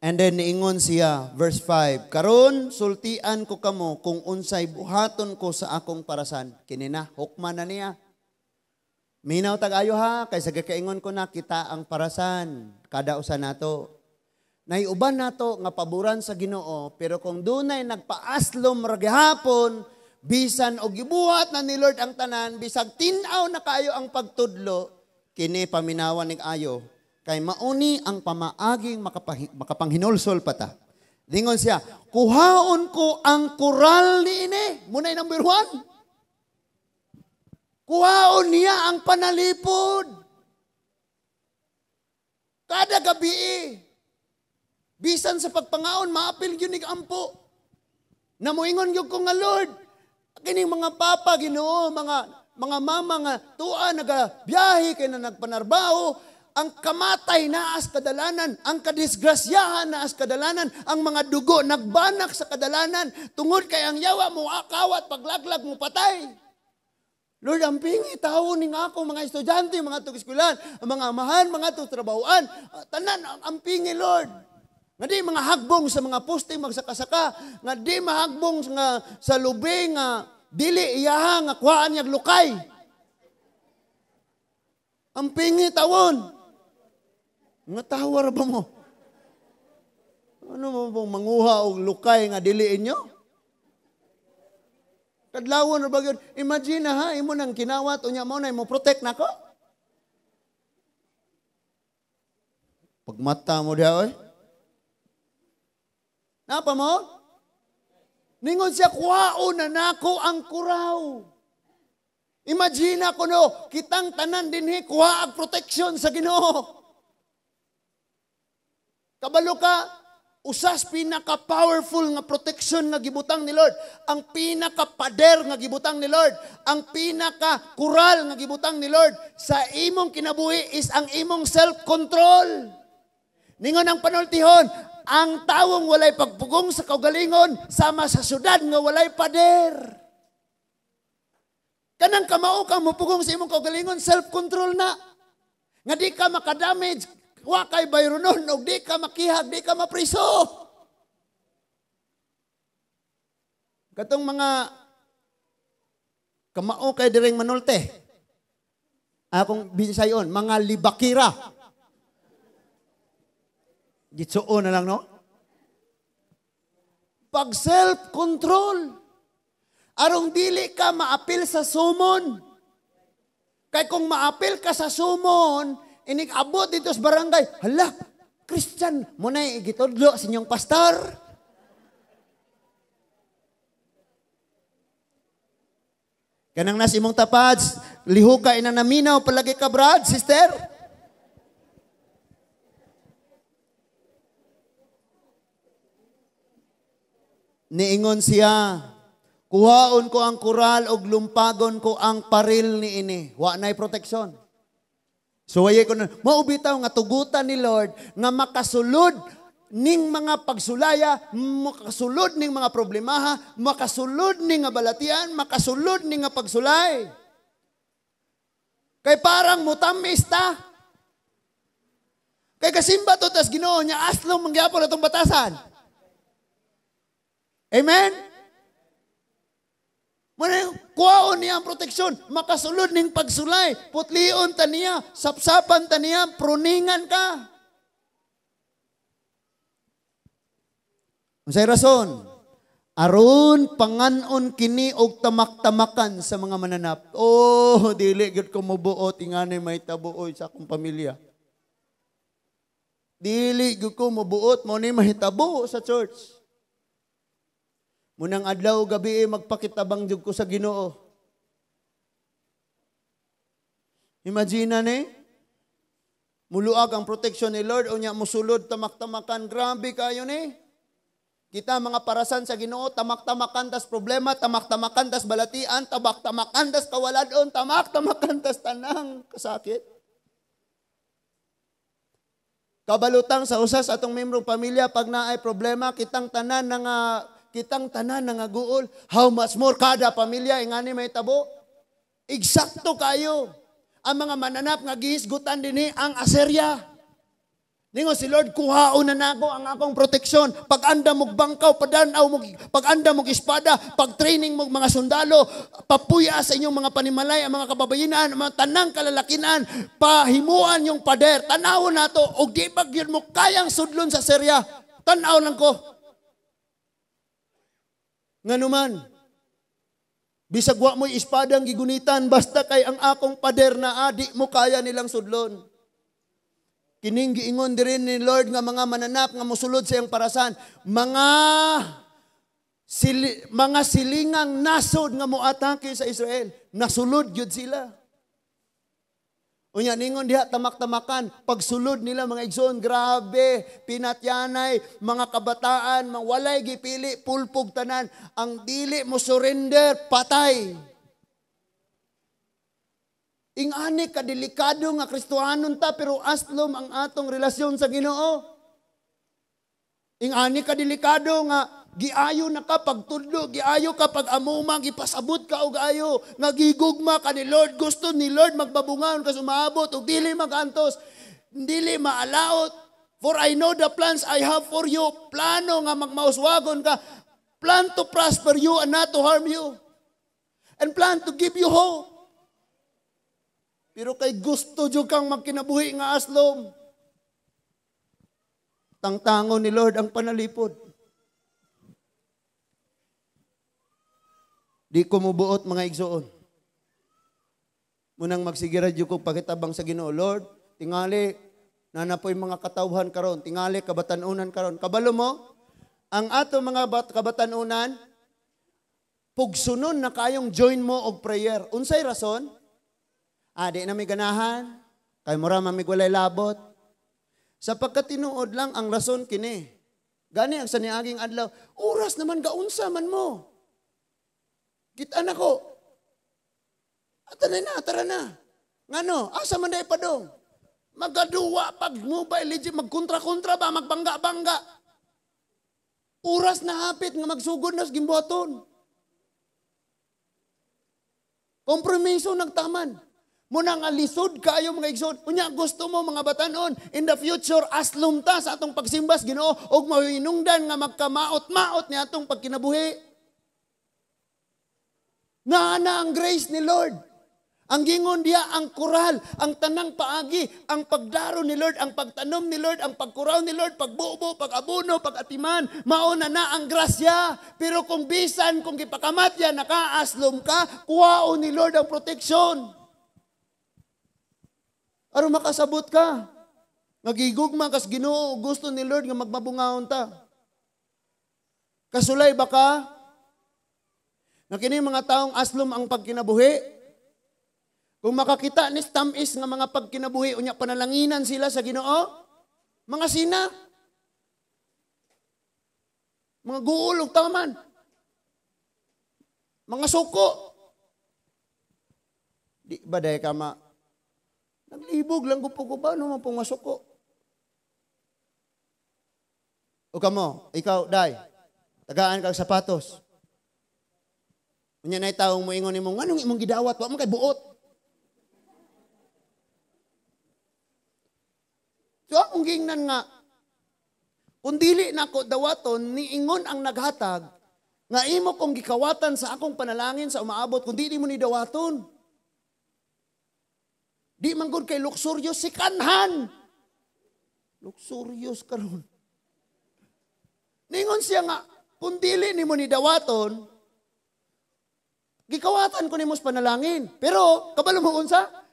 And then niingon siya verse 5, karon sultian ko kamo kung unsay buhaton ko sa akong parasan. Kini na hukman na niya. Minaw tag-ayo ha kay sa gakaingon ko na kita ang parasan kada usa nato. Naiuban nato nga paboran sa Ginoo pero kung dunay nagpaaslom ra gihapon bisan og gibuhat na ni Lord ang tanan, bisag tin-aw na kayo ang pagtudlo, kini paminawan ning ayo, kay mauni ang pamaaging makapanghinulsol pata. Dingon siya, kuhaon ko ang kural ni ini. Munay number 1. Kuhaon niya ang panalipod. Kada gabi, bisan sa pagpangaon, maapil yun ni ampo. Namuingon yun ko nga Lord, kining mga papa, Ginoo, mga mama nga tuwa nagabiyahe kay na nagpanarbaho, ang kamatay naas kadalanan, ang kadisgrasyahan naas kadalanan, ang mga dugo nagbanak sa kadalanan, tungod kay ang yawa mo akawat paglaglag mo patay. Lord, ang pingi tawo ning ako mga estudyante, mga tugiskulan, mga amahan, mga trabahoan, tanan ang pingi Lord. Nga di mga hagbong sa mga posting magsakasaka, nga di mahagbong nga sa lubing nga dili iyaha nga kuhaan niyag lukay. Ang pingi tawon. Nga tawar ba mo? Ano mo bang manguha og lukay nga dili inyo? Kadlawon ra ba gyud? Imagine ha, imo nang kinawat unya mo na mo protect nako. Pagmata mo diha oy. Napa mo? Ningon siya, kuhaon na nako ang kuraw. Imagine ko no, kitang tanan dinhi kuha ang protection sa Ginoo. Kabalo ka, usas pinaka-powerful nga protection nga gibutang ni Lord. Ang pinaka-pader nga gibutang ni Lord. Ang pinaka-kural nga gibutang ni Lord. Sa imong kinabuhi is ang imong self-control. Ningon ang panultihon, ang tawong walay pagpugong sa kaugalingon, sama sa syudad nga walay pader. Kanang kamao kang mupugong sa imong kaugalingon, self-control na. Nga di ka makadamage, wa kay bayronon, o di ka makihag, di ka mapriso. Katong mga kamao kay direng manulte. Akong Bisayon, mga libakira. Gitsuon na lang, no? Pag self-control. Arong dili ka maapil sa sumon. Kay kung maapil ka sa sumon, inig-abot dito sa barangay, hala, Christian, muna igitudlo sa inyong pastor. Kanang nas imong tapads, liho ka ina naminaw, palagi ka brad, sister. Niingon siya, kuhaon ko ang kural og lumpagon ko ang paril ni ini. Wa na'y proteksyon. So wayay ko na, maubitaw nga tugutan ni Lord nga makasulod ning mga pagsulaya, makasulod ning mga problemaha, makasulod ning nga balatian, makasulod ning nga pagsulay. Kay parang mutamis ta. Kay kasimba to tas Ginoo nya aslo mangyapon atong batasan. Amen? Muna kuwaon niya ang proteksyon, makasulod ning pagsulay, putlion ta niya, sapsapan ta niya, pruningan ka. Unsay rason? Aron panganon kini og tamak-tamakan sa mga mananap. Oh, dili gyud ko mobuot ingani may tabuoy sa akong pamilya. Dili gyud ko mobuot mo ni mahitabo sa church. Munang adlaw gabi magpakitabang jud ko sa Ginoo. Imagine ni muluag ang protection ni Lord unya mosulod tamak-tamakan, grabe kayo ni. Kita mga parasan sa Ginoo, tamak-tamakan tas problema, tamak-tamakan tas balatian, tamak-tamakan tas kawaladon, tamak-tamakan tas tanang kasakit. Kabalutang sa usas atong membro pamilya pag naay problema, kitang tanan nga guol. How much more kada pamilya ingani may tabo? Eksakto kayo. Ang mga mananap nga gihisgutan dinhi ang Assyria. Ningon si Lord, kuhaon na nako ang akong proteksyon. Pag anda mo bangkaw, pag anda mo espada, pag training mo mga sundalo, papuya sa inyong mga panimalay, ang mga kababayinan, ang mga tanang kalalakinan, pahimuan yung pader. Tanawon na to, o di ba yun mo kayang sudlon sa Syria? Tanaw lang ko. Nga naman, bisag wa mo'y espadang gigunitan, basta kay ang akong pader na adi mo kaya nilang sudlon. Kining giingon dirin ni Lord nga mga mananap nga mosulod sa iyang parasan, mga silingang nasod nga moatake sa Israel, nasulod gyud sila. Unya ningon diha tamak-tamakan, pagsulod nila mga igsoon, grabe, pinatyanay, mga kabataan, mga walay gipili, pulpog tanan, ang dili mo surrender, patay. Ingani ka delikado nga Kristohanon ta pero aslom ang atong relasyon sa Ginoo. Ingani ka delikado nga giayo na ka pagtudlo, giayo ka pag amuma, gipasabot ka og ayo, nagigugma ka ni Lord, gusto ni Lord magbabungaon ka sumaabot ug dili magantos, dili maalaot. For I know the plans I have for you, plano nga magmauswagon ka, plan to prosper you and not to harm you. And plan to give you hope. Pero kay gusto jud kang magkinabuhi nga aslom. Tangtangon ni Lord ang panalipod. Di ko mubuot mga igsoon. Munang magsigira jud ko pakitabang sa Ginoo, Lord, tingali nanapoy mga katawhan karon, tingali kabatanunan karon. Kabalo mo, ang ato mga kabatanunan pugsunon na kayong join mo og prayer. Unsay rason? Di na may ganahan, kay mura mamigwalay labot. Sa pagkatinuod lang ang rason kini. Gani ang saniaging adlaw, oras naman gaunsa man mo. Kita na ko. Tara na. Ngano, asa man day padong? Magaduwa pag mobile legit, magkontra-kontra ba, magbangga-bangga. Oras na hapit nga magsugod na sa gimbuhaton. Kompromiso nagtaman. Muna nga lisod kayo mga igsoon. Unya gusto mo mga batanon, in the future, aslum ta sa atong pagsimbas Ginoo og mahinungdan nga magkamaot-maot ni atong pagkinabuhi. Na ang grace ni Lord. Ang gingon diya, ang kural, ang tanang paagi, ang pagdaro ni Lord, ang pagtanom ni Lord, ang pagkuraw ni Lord, pagbubo, pag-abuno, pag-atiman, mauna na ang grasya. Pero kung bisan, kung gipakamat yan, nakaaslom ka, kuwao ni Lord ang proteksyon. Aron makasabot ka. Nagigugma kas Ginoo, gusto ni Lord nga magmabungaon ta. Kasulay ba ka? Na kini mga taong aslom ang pagkinabuhi? Kung makakita ni tamis nga mga pagkinabuhi, unya panalanginan sila sa Ginoo, mga sina, mga guulog taman, mga suko. Di ba dahil kama, naglibog lang ko ba naman pong masuko? O kamo, ikaw, day, tagaan kag sapatos. Unya na taong mo ingon imong, anong imong gidawat? Wa man kay buot. So akong gingnan nga, kung dili na ko dawaton, niingon ang naghatag, nga imo kong gikawatan sa akong panalangin sa umaabot, kung di mo ni dawaton. Di man gud kay luxurious si kanhan. Luxurious karon. Ningon siya nga, kung dili ni mo ni dawaton, gikawatan ko ni mo sa panalangin. Pero, kabalo mo unsa?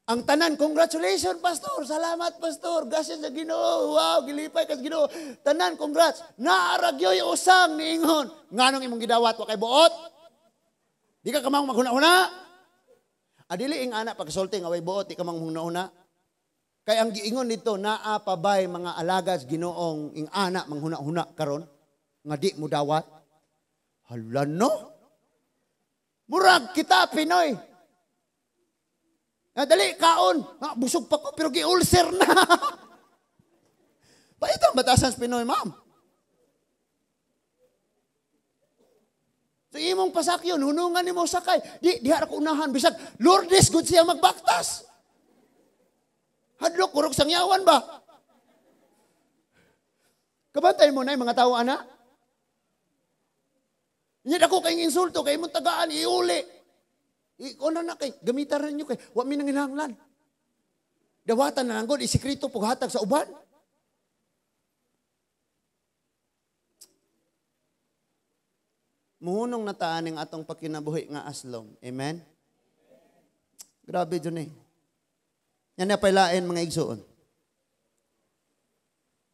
Ang tanan, congratulations, Pastor. Salamat, Pastor. Gracias sa Ginoo. Wow, gilipay kas Ginoo. Tanan, congrats. Naaragyoy usang niingon. Nganong imong gidawat wa kay buot? Di ka kamang maghuna-huna? Adili ing anak pagsulti nga way buot, di ka mang maghuna-huna. Kay ang giingon dito, naapabay mga alagas Ginoong ing anak manghuna-huna karon nga di mo dawat. Hala no? Murag kita Pinoy. Dali, kaon. Busog pa ko, pero gi-ulcer na. Pait ang batasan sa Pinoy, ma'am. So, imong pasakyon, hunungan ni mo sakay. Di harap unahan. Bisag, Lourdes, good siya magbaktas. Hadlok, kurok sang yawan ba? Kabantay mo na yung mga tao, anak. Hindi ako kayong insulto, kayo mong tagaan, iuli. Ikaw na kay, gamitan rin nyo kay, huwag mi nang inahanglan. Dawatan na langgod, isikreto, paghatag sa uban. Muhunong nataan ng atong pagkinabuhi nga aslom. Amen? Grabe dyan eh. Yan na pailain mga igsoon.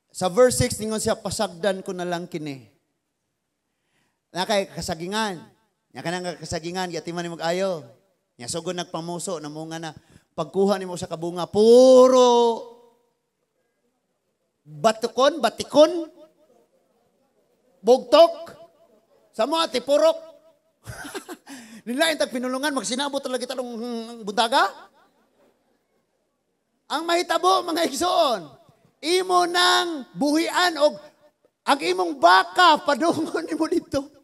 Sa verse 6, ningon siya, pasagdan ko na lang kini. Nakay kasagingan. Nya kanang kasagingan, yatiman ni mag-ayo. Nya sugod nagpamuso, namunga na. Pagkuha ni mo sa kabunga, puro batikon, bugtok, sa mga tipurok. Nilain tag pinulungan, magsinabot talaga talong buntaga. Ang mahitabo, mga igsoon, imo nang buhian o ang imong baka, padungon ni mo dito.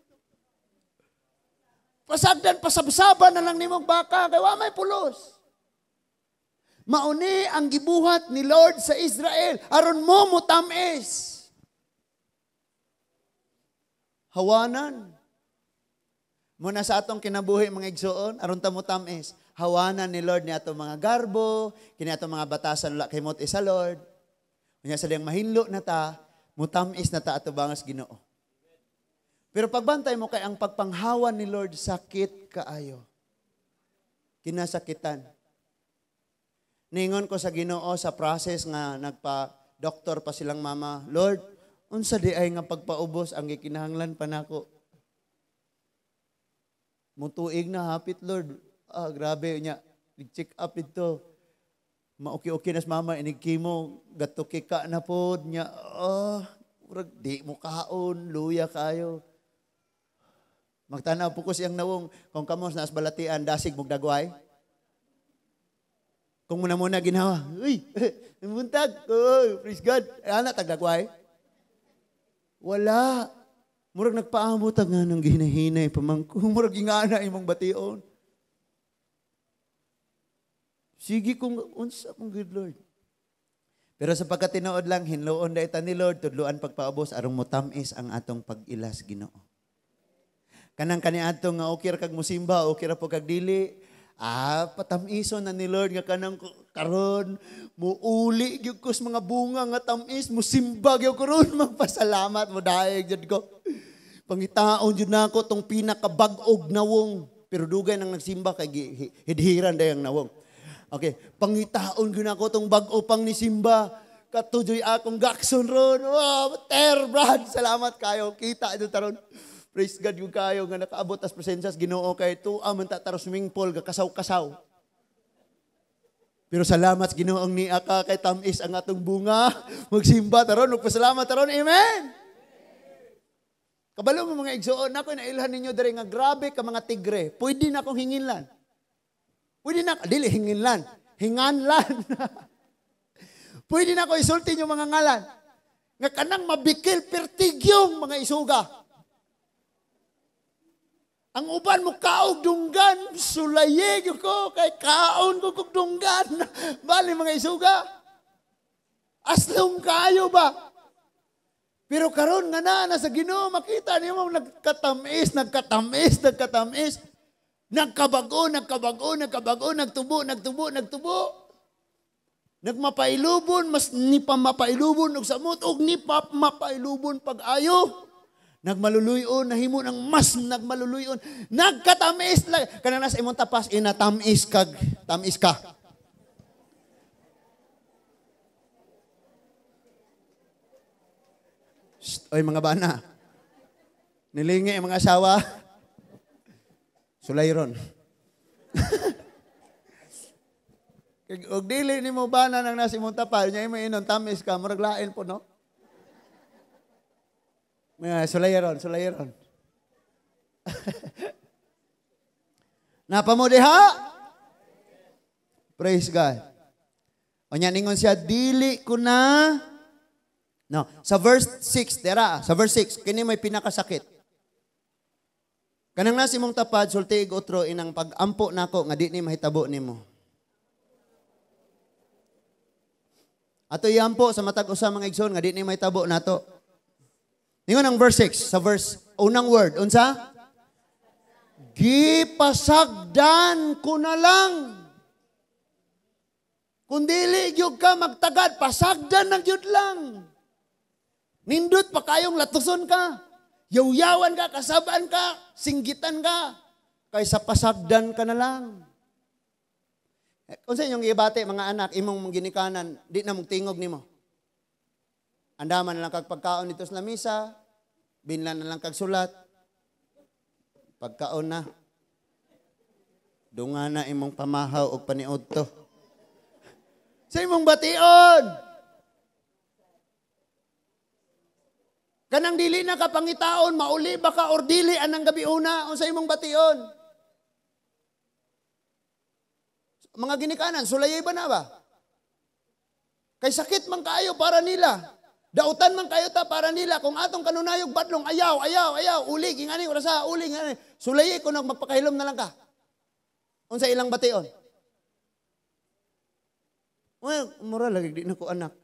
Pasagdan, pasabsaban na lang nimong baka, kaya may pulos. Mauni ang gibuhat ni Lord sa Israel, aron mo mutamis. Hawanan. Muna sa atong kinabuhi mga igsoon, aron ta mutamis. Hawanan ni Lord ni atong mga garbo, kini atong mga batasan kay mot isa Lord. Unya sa diyang mahinlo na ta, mutamis na ta ato bangas Ginoo. Pero pagbantay mo kay ang pagpanghawan ni Lord, sakit kaayo. Kinasakitan. Ningon ko sa Ginoo sa process nga nagpa-doktor pa silang mama, Lord, unsa di ay nga pagpaubos ang gikinahanglan pa nako. Mutuig na hapit Lord. Grabe niya. Check up ito. Ma-okay-okay nas mama, inigkimo, gatuki ka na po niya. Di mo kaon, luya kayo. Magtanaw po ko siyang nawong, kung kamos nas balatian, dasig mong dagway. Kung muna ginawa, uy, muntag, praise God, anak tagdagway. Wala. Murag nagpaamot nga ng ginahinay, pamangkong, murag ingana imong bation. Sige kung unsa mong good Lord. Pero sa pagkatinood lang, hinloon da ita ni Lord, tudluan pagpaubos, arong mo tamis ang atong pag-ilas Ginoo. Kanang kaniadto nga okay ra kag musimba, okay ra po kag dili. Patamison na ni Lord nga kanang karon muuli gyud ko sa mga bunga nga tamis, musimba gyud ko ron, magpasalamat mo daig jud ko. Pangitaon jud nako tong pinakabag-og nawong, pero dugay nang nagsimba kay hidhiran dayang nawong. Okay, pangitaon gyud nako tong bag-o pang ni Simba. Katujoy akong gakson ron. Wow, Brad, salamat kayo. Kita ito taron. Praise God yung kayo nga nakaabot as presensas Ginoo kay tuwa man ta taro swimming pool kasaw-kasaw. Pero salamat sa Ginoong ni aka kay tamis ang atong bunga. Magsimba taron, magpasalamat taron. Amen. Kabalo mo mga igsoon, nako nailhan ninyo diri nga grabe ka mga tigre. Pwede na akong hinginlan. Pwede na, dili hinginlan, hinganlan. Pwede na ako isulti yung mga ngalan. Nga kanang mabikil pertigyong mga isuga. Ang uban mo kaog dunggan, sulayeg ko, kay kaon ko kog dunggan. Bali mga isuga. Aslong kayo ba? Pero karon nga na sa Ginoo makita niyo mo nagkatamis. Nagkabago, nagtubo. Nagmapailubon, mas ni pa mapailubon og samot og ni pa mapailubon pag-ayo. Nagmaluluyon, nahimo ng mas nagmaluluyon. Nagkatamis lang. Kanang nasa imong tapas, tamis ka. Shh, oy mga bana. Nilingi ang mga asawa. Sulayron. Og dili ni mo bana nang nasa imong tapas, nya imo inon tamis ka, murag lain po no. Sulayaron. Napa mo diha? Praise God. O nya ningon siya, dili ko na. No, sa verse 6, sa verse 6, kini may pinakasakit. Kanang nasi mong tapad, sultiig otro, inang pag-ampo nako nga di ni mahitabo nimo. Ato iampo sa matag usa mga igsoon nga di ni mahitabo nato. Ningon ang verse 6, sa verse, unang word, unsa? Gipasagdan ko na lang. Kung dili gyud ka magtagad, pasagdan na gyud lang. Nindot pa kayong latuson ka. Yaw-yawan ka, kasabaan ka, singgitan ka. Kaysa pasagdan ka na lang. Kung sa inyong ibate, mga anak, imong ginikanan, di na magtingog nimo. Andaman na lang kag pagkaon dito sa lamisa, binlan na lang kag sulat. Pagkaon na. Dunga na imong pamahaw o paniod to. Sa imong bation. Kanang dili na kapangitaon, mauli ba ka or dili anang gabi una o sa imong bation. Mga ginikanan, sulayay ba na ba? Kay sakit man kayo para nila. Dautan man kayo ta para nila. Kung atong kanunayog batlong, ayaw, ulig, ingani, orasa, ulig, ingani. Sulayi ko nang magpakahilom na lang ka. Unsa ilang bation. Well, mura lagi, di na ko anak.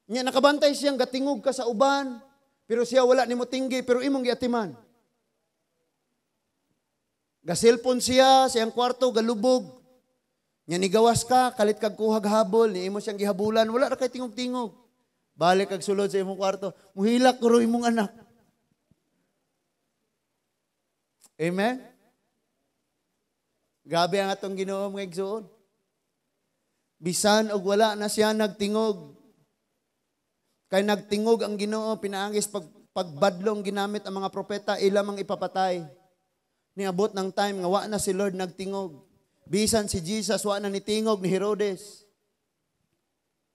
Nya nakabantay siyang gatingog ka sa uban, pero siya wala nimo tinggi, pero imong giatiman. Gasilpon siya, siyang kwarto, galubog. Nya nigawas ka, kalit kag kuhag habol, ni imo siyang gihabulan, wala ra kay tingog-tingog. Balik kag sulod sa imong kwarto, muhilak ko imong anak. Amen? Grabe ang atong Ginoo mga igsoon. Bisan og wala na siya nagtingog. Kay nagtingog ang Ginoo, pinaangis pagbadlong ginamit ang mga propeta, ilamang ipapatay. Niabot ng time nga wa na si Lord nagtingog. Bisan si Jesus, wa na nitingog ni Herodes.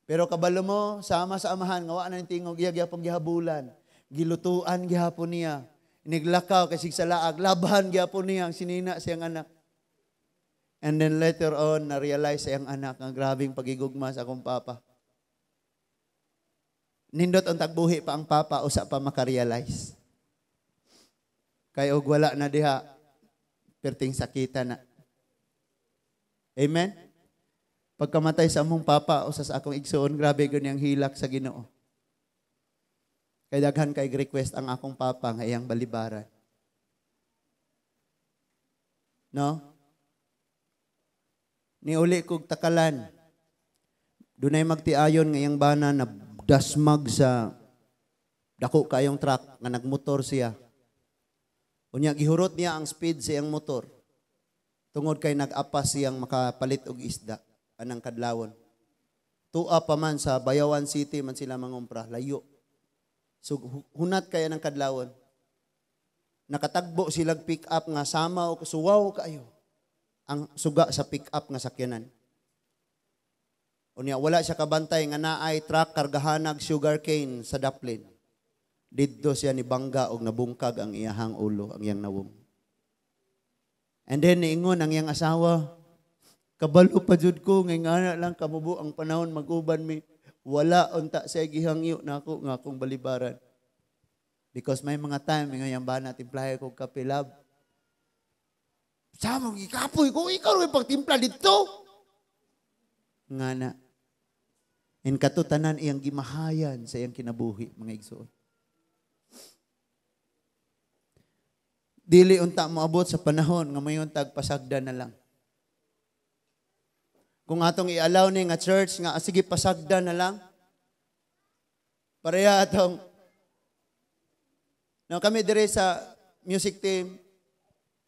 Pero kabalo mo, sama sa amahan, nga wa na nitingog, iya gyapon gihabulan. Gilutuan gihapon niya. Niglakaw kasi sa laag, labahan gyapon niya ang sinina siyang anak. And then later on, na-realize siyang anak, ang grabing pagigugma sa akong papa. Nindot ang tagbuhi pa ang papa, usa pa makarealize. Kaya og wala na diha, perting sakita na. Amen? Pagkamatay sa among papa o sa akong igsoon, grabe ganyang hilak sa Ginoo. Kay daghan kay request ang akong papa nga iyang balibaran. No? Niuli kog takalan. Dunay magtiayon nga iyang bana na dasmag sa dako kayong truck nga nagmotor siya. Unya gihurot niya ang speed sa iyang motor. Tungod kay nag-apas siyang makapalit og isda anang kadlawon. Tua pa man sa Bayawan City man sila mangumpra, layo. So hunat kaya ng kadlawon. Nakatagbo silang pick up nga sama o suwaw kayo. Ang suga sa pick up nga sakyanan. Unya wala siya kabantay nga naay truck kargahanag sugarcane sa Daplin. Didto siya ni bangga og nabungkag ang iyahang ulo, ang iyang nawong. And then niingon ang iyang asawa, kabalo pa jud ko ngay ngana lang kamubo ang panahon mag-uban mi. Wala unta sa gihangyo nako nga akong balibaran. Because may mga time nga yang bana timplahe ko kapilab. Samang ikapoy ko, ikaw rin pagtimpla dito. Nga na. In katutanan iyang gimahayan sa iyang kinabuhi, mga igsoon. Dili unta moabot sa panahon nga mayon tagpasagda na lang. Kung atong i-allow ni nga church nga sige pasagda na lang. Pareha atong no, kami dire sa music team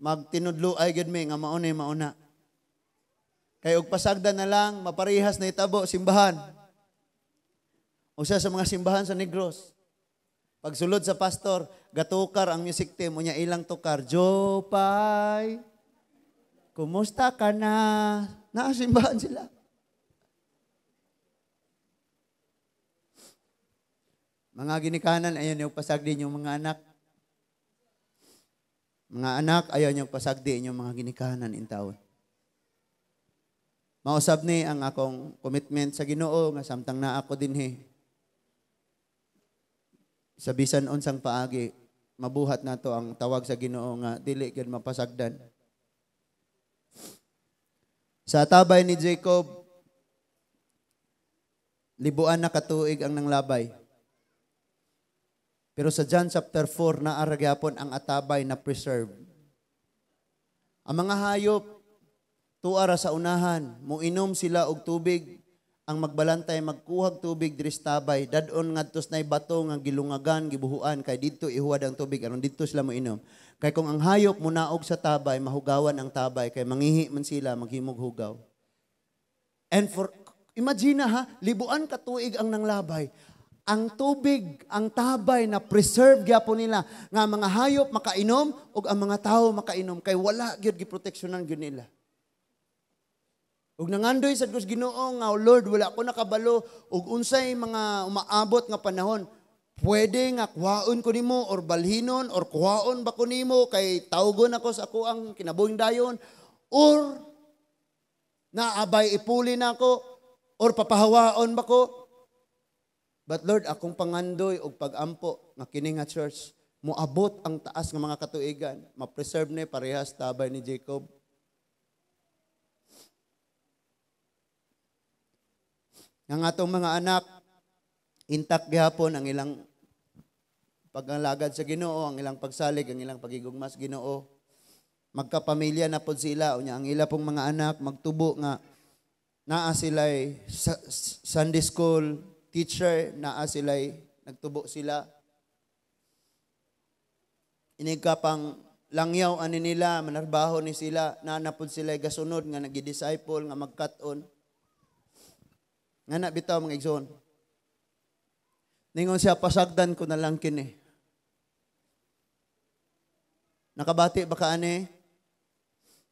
magtinudlo ay gud mi nga mauna. Kay og pasagda na lang maparehas na itabo simbahan. Usa sa mga simbahan sa Negros. Pagsulod sa pastor, gatukar ang music team unya ilang tukar. Jopay, kumusta ka na? Nakasimbahan sila. Mga ginikanan, ayaw niyong pasagdi inyong mga anak. Mga anak, ayaw niyong pasagdi inyong mga ginikanan in taon. Mausab ni ang akong commitment sa Ginoo nga samtang na ako dinhi. Sa bisan unsang paagi, mabuhat nato ang tawag sa Ginoo nga dili gyud mapasagdan. Sa tabay ni Jacob, libuan na katuig ang nanglabay. Pero sa John chapter 4, naara gyapon ang atabay na preserve. Ang mga hayop, tuara sa unahan, muinom sila og tubig, ang magbalantay magkuhag tubig diri sa tabay, dadon ngadtos nay bato nga gilungagan, gibuhuan, kay didto ihuwad ang tubig, aron didto sila moinom. Kay kung ang hayop munaog sa tabay, mahugawan ang tabay, kay mangihi man sila, maghimog hugaw. And imagine ha, libuan ka tuig ang nanglabay, ang tubig, ang tabay na preserve gyapon nila, nga mga hayop makainom, ug ang mga tao makainom, kay wala gyud giproteksyonan gyud nila. Ug nangandoy sa Dios Ginoo nga, Lord, wala ko nakabalo, ug unsay mga umaabot nga panahon, pwede nga kuhaon ko nimo or balhinon or kuhaon ba ko nimo kay tawgon ako sa ako ang kinabuhing dayon or naabay ipuli na ako or papahawaon ba ko. But Lord, akong pangandoy og pag-ampo nga kini nga church moabot ang taas nga mga katuigan, ma-preserve ni parehas tabay ni Jacob. Ang atong mga anak intact gihapon ang ilang pagalagad sa Ginoo, ang ilang pagsalig, ang ilang pagigugmas Ginoo. Magkapamilya na pod sila, unya ang ila pong mga anak magtubo nga naa sila'y Sunday school teacher, naa sila'y nagtubo sila. Inigka pang langyaw ani nila, manarbaho ni sila, nanapod sila'y gasunod nga nagi-disciple nga magkat-on. Nga na bitaw mga igsoon. Ningon siya, pasagdan ko na lang kini. Nakabati ba ka ani?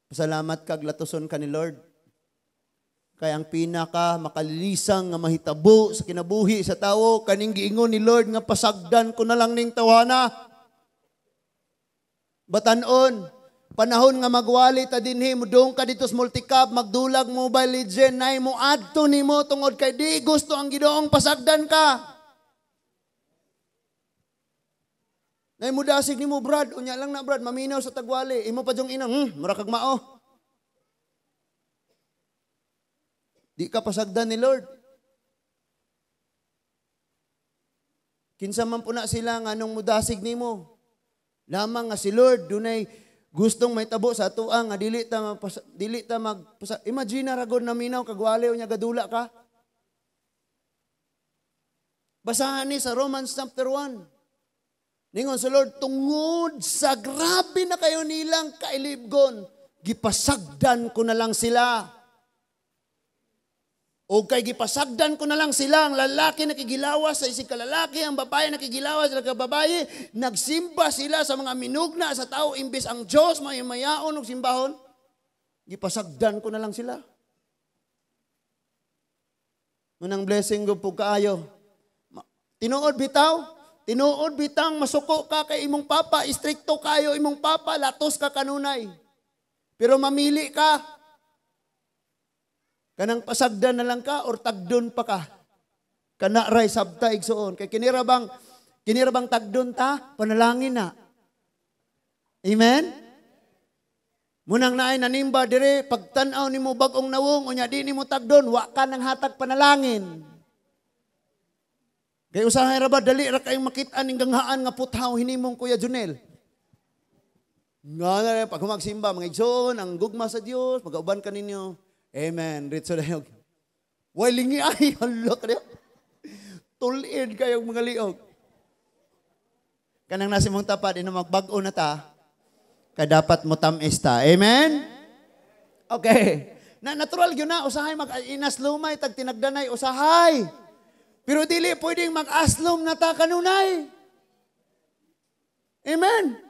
Pasalamat kag latuson ka ni Lord. Kaya ang pinaka makalilisang nga mahitabo sa kinabuhi sa tao, kaning giingon ni Lord nga pasagdan ko na lang ning tawana. Batanon, panahon nga magwali ta dinhi, mudong ka dito sa multicab, magdulag Mobile Legend, nay mo adto nimo tungod kay di gusto ang Ginoong pasagdan ka. Nay mo dasig nimo brad, unya lang na brad, maminaw sa tagwali, imo pa jong inang, mura kag mao. Di ka pasagdan ni Lord. Kinsa man po na sila nga nung mudasig nimo. Lamang nga si Lord dunay gustong may tabo sa atuang nga dili ta imagine ra gud naminaw kag wala nya gadula ka. Basahan ni sa Romans chapter 1. Ningon sa Lord, tungod sa grabe na kayo nilang kailibgon, gipasagdan ko na lang sila. O kay gipasagdan ko na lang sila, ang lalaki nakigilawas sa isig kalalaki, ang babae nakigilawas sa kababaye, nagsimba sila sa mga minugna sa tao, imbis ang Diyos, mayaon o simbahon, gipasagdan ko na lang sila. Manang blessing ko po kaayo. Tinuod bitang masuko ka kay imong papa, istrikto kayo imong papa, latos ka kanunay. Pero mamili ka. Kanang pasagdan na lang ka or tagdon pa ka. Kana ray sabta igsuon. Kay kinirabang tagdon ta, panalangin na. Amen? Munang naay nanimba dire, pagtanaw nimo bagong nawong, unya di nimo tagdon, wa ka nang hatag panalangin. Kaya usahay ra ba, dali ra kayong makita ning ganghaan nga puthaw hinimong Kuya Junel. Nga na, pag humagsimba, mga igsoon, ang gugma sa Diyos, pag-auban ka ninyo. Amen. Ritso dayog. Way lingi ay, halok na. Tulid kayong mga liog. Kanang nasi mong tapad, ino magbago na ta, kaya dapat mo tamis ta. Amen? Okay. Natural yun na, usahay mag-inaslumay, tag tinagdanay, usahay. Pero dili pwedeng mag-aslom na ta kanunay. Amen.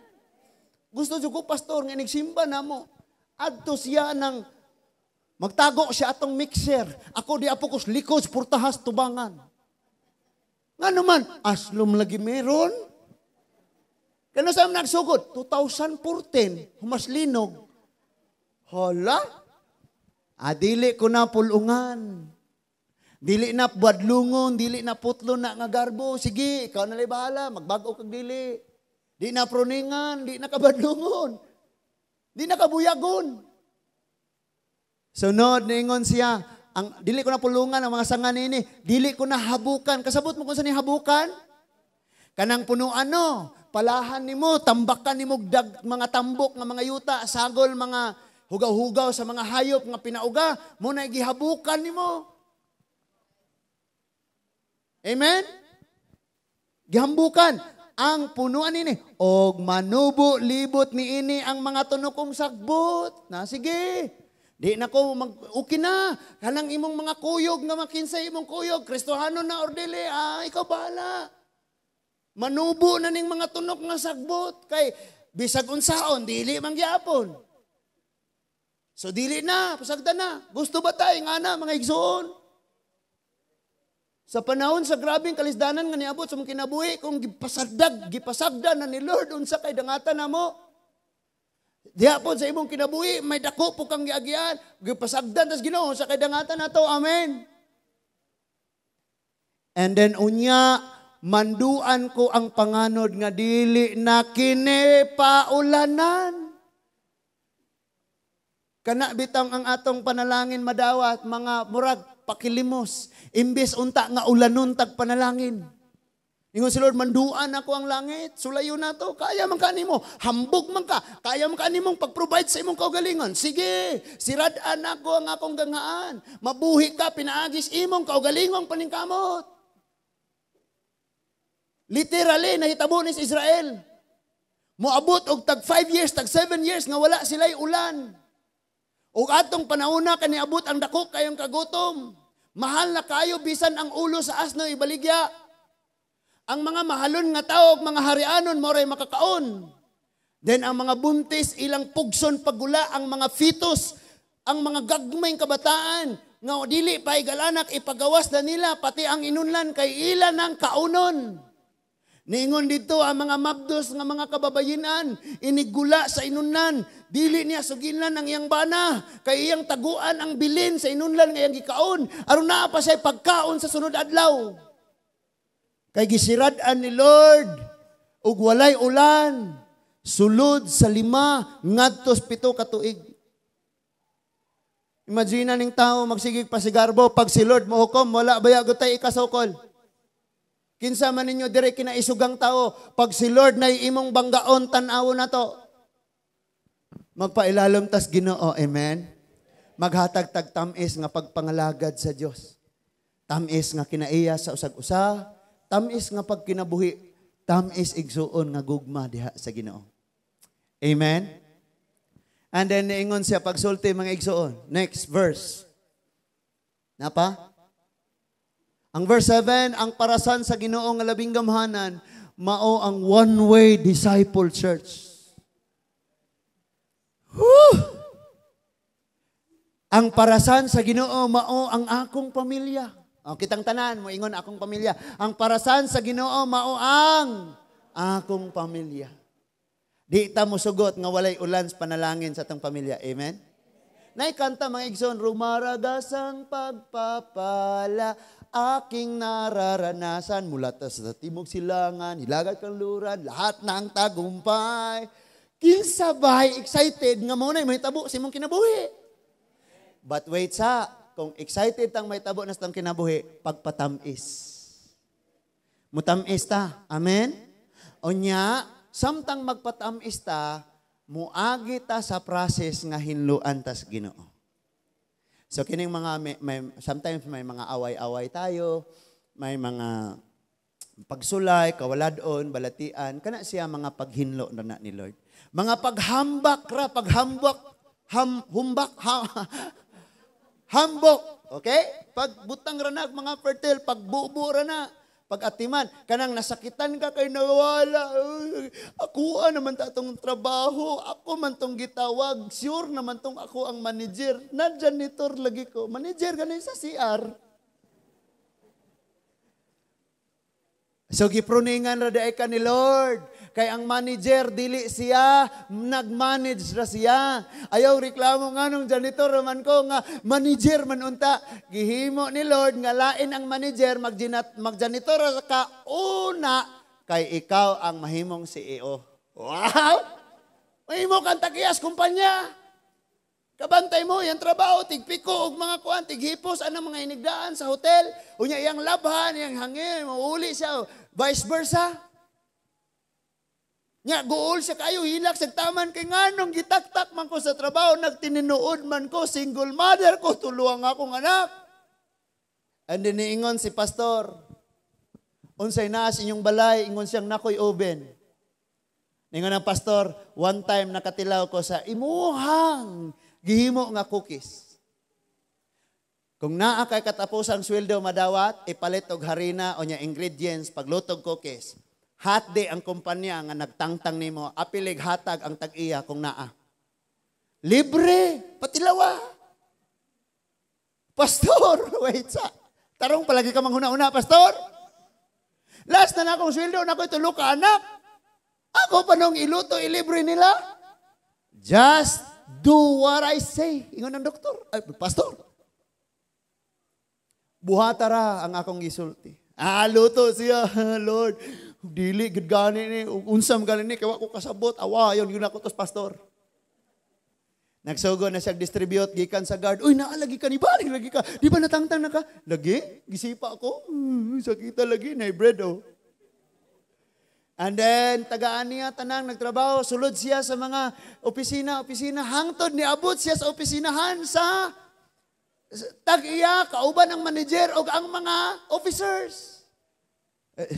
Gusto ko pastor nga nagsimba na mo. Adto siya ng magtago siya atong mixer. Ako di apokos likos purtahas tubangan. Nga naman, aslom lagi meron. Kano sa nagsugod? 2014, humaslinog. Hala? Adili ko na pulungan. Dili na badlungon, dili na putlo na nga garbo. Sige, ikaw na lang bahala, magbago kag dili. Di na proningan, di na kabadlungon. Di na kabuyagon. Sunod, ningon siya, dili ko na pulungan ang mga sanga nini, dili ko na habukan. Kasabot mo kung saan habukan? Kanang punuan no, palahan nimo, tambakan nimo mga tambok nga mga yuta, sagol mga hugaw-hugaw sa mga hayop nga pinauga, mo na gihabukan nimo. Amen? Gihambukan ang punuan ini. Og manubo libot ni ini ang mga tunokong sagbot. Na sige. Di na ko okay na. Kanang imong mga kuyog nga makinsay imong kuyog. Kristohano na or dili. Ikaw bahala. Manubo na ning mga tunok nga sagbot. Kay bisag unsaon, dili man gyapon. So dili na, pasagda na. Gusto ba tayo nga na mga igsoon? Sa panahon sa grabing kalisdanan nga niabot sa mga kinabuhi, kung gipasagda na ni Lord unsa kay dangatan na mo. Diapon sa imong kinabuhi, may dako po kang giagyan, gipasagdan tas Ginoo sa kay dangatan nato. Amen. And then unya, manduan ko ang panganod nga dili na kini paulanan. Kana bitang ang atong panalangin madawat, mga murag pakilimos. Imbes unta nga ulanon tag panalangin. Ingon si Lord, manduan ako ang langit. Sulayo na to. Kaya man ka nimo. Hambog man ka. Kaya man ka nimong pag-provide sa imong kaugalingon. Sige, siradaan ako ang akong gangaan. Mabuhi ka, pinaagis imong kaugalingong paningkamot. Literally, nahitabo ni Israel. Moabot og tag 5 years, tag 7 years nga wala sila'y ulan. O atong panahuna kaniabot ang dako kayong kagutom. Mahal na kayo bisan ang ulo sa asno ibaligya. Ang mga mahalon nga tao, mga harianon moray makakaon. Then ang mga buntis ilang pugson pagula, ang mga fetus, ang mga gagmayng kabataan nga dili pa igalanak ipagawas na nila pati ang inunlan kay ila ng kaunon. Niingon dito ang mga mabdos nga mga kababayinan, inigula sa inunlan, dili niya sugilan ang iyang bana, kay iyang taguan ang bilin sa inunlan nga iyang gikaon, aron naa pa siya pagkaon sa sunod adlaw. Kay gisiradan ni Lord, ug walay ulan, sulod sa 5 ngadtos 7 ka tuig. Imagine ning tao magsigig pa sigarbo, pag si Lord mohukom, wala baya gutay ikasukol. Kinsa man ninyo dire kinaisugang tao, pag si Lord na imong banggaon, tanaw na to. Magpailalom tas Ginoo, amen? Maghatag-tag tamis nga pagpangalagad sa Dios. Tamis nga kinaiya sa usag-usa, tamis nga pag kinabuhi, tamis igsuon nga gugma diha sa Ginoo. Amen? And then niingon siya pagsulti mga igsuon. Next verse. Napa? Ang verse 7, ang parasan sa Ginoo nga labing gamhanan, mao ang one-way disciple church. Whew! Ang parasan sa Ginoo mao ang akong pamilya. O, kitang tanan mo ingon akong pamilya. Ang parasan sa Ginoo mao ang akong pamilya. Di ta mo sugot nga walay ulan sa panalangin sa tong pamilya. Amen. Naikanta mga igsoon, rumaragasang pagpapala aking nararanasan mula sa timog silangan, hilagat kanluran, lahat ng tagumpay. Kinsa bahay excited nga mo na may tabo si mong kinabuhi. But wait sa, kung excited tang may tabo na sa tang kinabuhi, pagpatamis. Mutamis ta. Amen? Onya, samtang magpatamis ta, muagi ta sa process nga hinluan tas Ginoo. So kining mga sometimes may mga away-away tayo, may mga pagsulay, kawaladon, balatian, kana siya mga paghinlo na ni Lord. Mga paghambak ra, hambok, okay? Pagbutang ra na mga fertile, pagbubo ra na, pag-atiman, kanang nasakitan ka kay nawala. Ako naman tatong trabaho, ako man tong gitawag, sure naman tong ako ang manager. Na janitor lagi ko, manager ganun sa CR. So gipruningan ra daay ka ni Lord. Kay ang manager dili siya, nag-manage ra siya. Ayaw reklamo nga nung janitor man ko nga manager man unta. Gihimo ni Lord nga lain ang manager mag-janitor ka una kay ikaw ang mahimong CEO. Wow! Mahimo kang tagias kumpanya. Kabantay mo yang trabaho, tigpiko og mga kuan, tighipos anang mga inigdaan sa hotel. Unya iyang labhan, iyang hangin, mauli siya, vice versa. Nya gool siya kayo hilak sa taman kay nganong gitaktak man ko sa trabaho, nagtininuod man ko, single mother ko, tuluang akong anak. And then niingon si pastor, unsay naa sa inyong balay, ingon siyang nakoy oven. Niingon ang pastor, one time nakatilaw ko sa imuhang gihimo nga cookies. Kung naa kay katapusang sweldo madawat, ipalit og harina o nya ingredients paglutog cookies. Hot day ang kumpanya nga nagtangtang nimo, apilig hatag ang tag-iya kung naa. Libre, patilawa. Pastor, wait sa. Tarong palagi ka manghuna-una, pastor. Last na akong sweldo, na ko itulo ka anak. Ako pa nung iluto, ilibre nila. Just do what I say. Ingon ng doktor, pastor. Buhatara ang akong gisulti. Luto siya, Lord. Dili, gud gani ni, unsam gani ni, kaya ko kasabot, awayon, yun ako tos pastor. Nagsugo na siya distribute, gikan sa guard, uy, naalagi ka, balik lagi ka, di ba natangtang na ka? Lagi, gisipa ako, sakita lagi, na-bread oh. And then, tagaan niya, tanang, nagtrabaho, sulod siya sa mga opisina, hangtod, niabot siya sa opisinahan sa tag-iya, kauban ang manager o ang mga officers.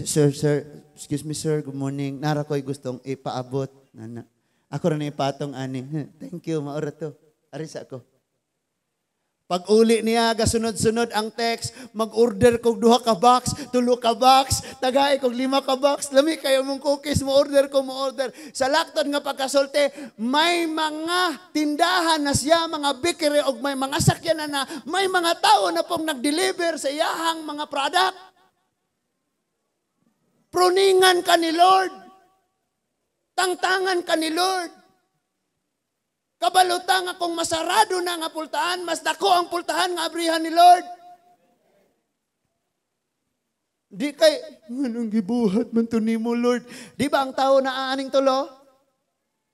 Sir, excuse me sir, good morning. Nara ko'y gustong ipaabot. Ako rin ipatong ani. Thank you, maura to. Arisa ako. Pag uli niya, gasunod-sunod ang text, mag-order kog 2 ka box, 3 ka box, tagay kog 5 ka box, lami kayo mong cookies, mo-order. Sa lakton nga pagkasolte, may mga tindahan na siya, mga bakery, o may mga sakyan na may mga tao na pong nag-deliver sa iyahang mga product. Pruningan ka ni Lord. Tangtangan ka ni Lord. Kabalutang akong masarado na nga pultahan, mas dako ang pultahan nga abrihan ni Lord. Di kay, anong gibuhat man to nimo Lord? Di ba ang tao na aaning tulo?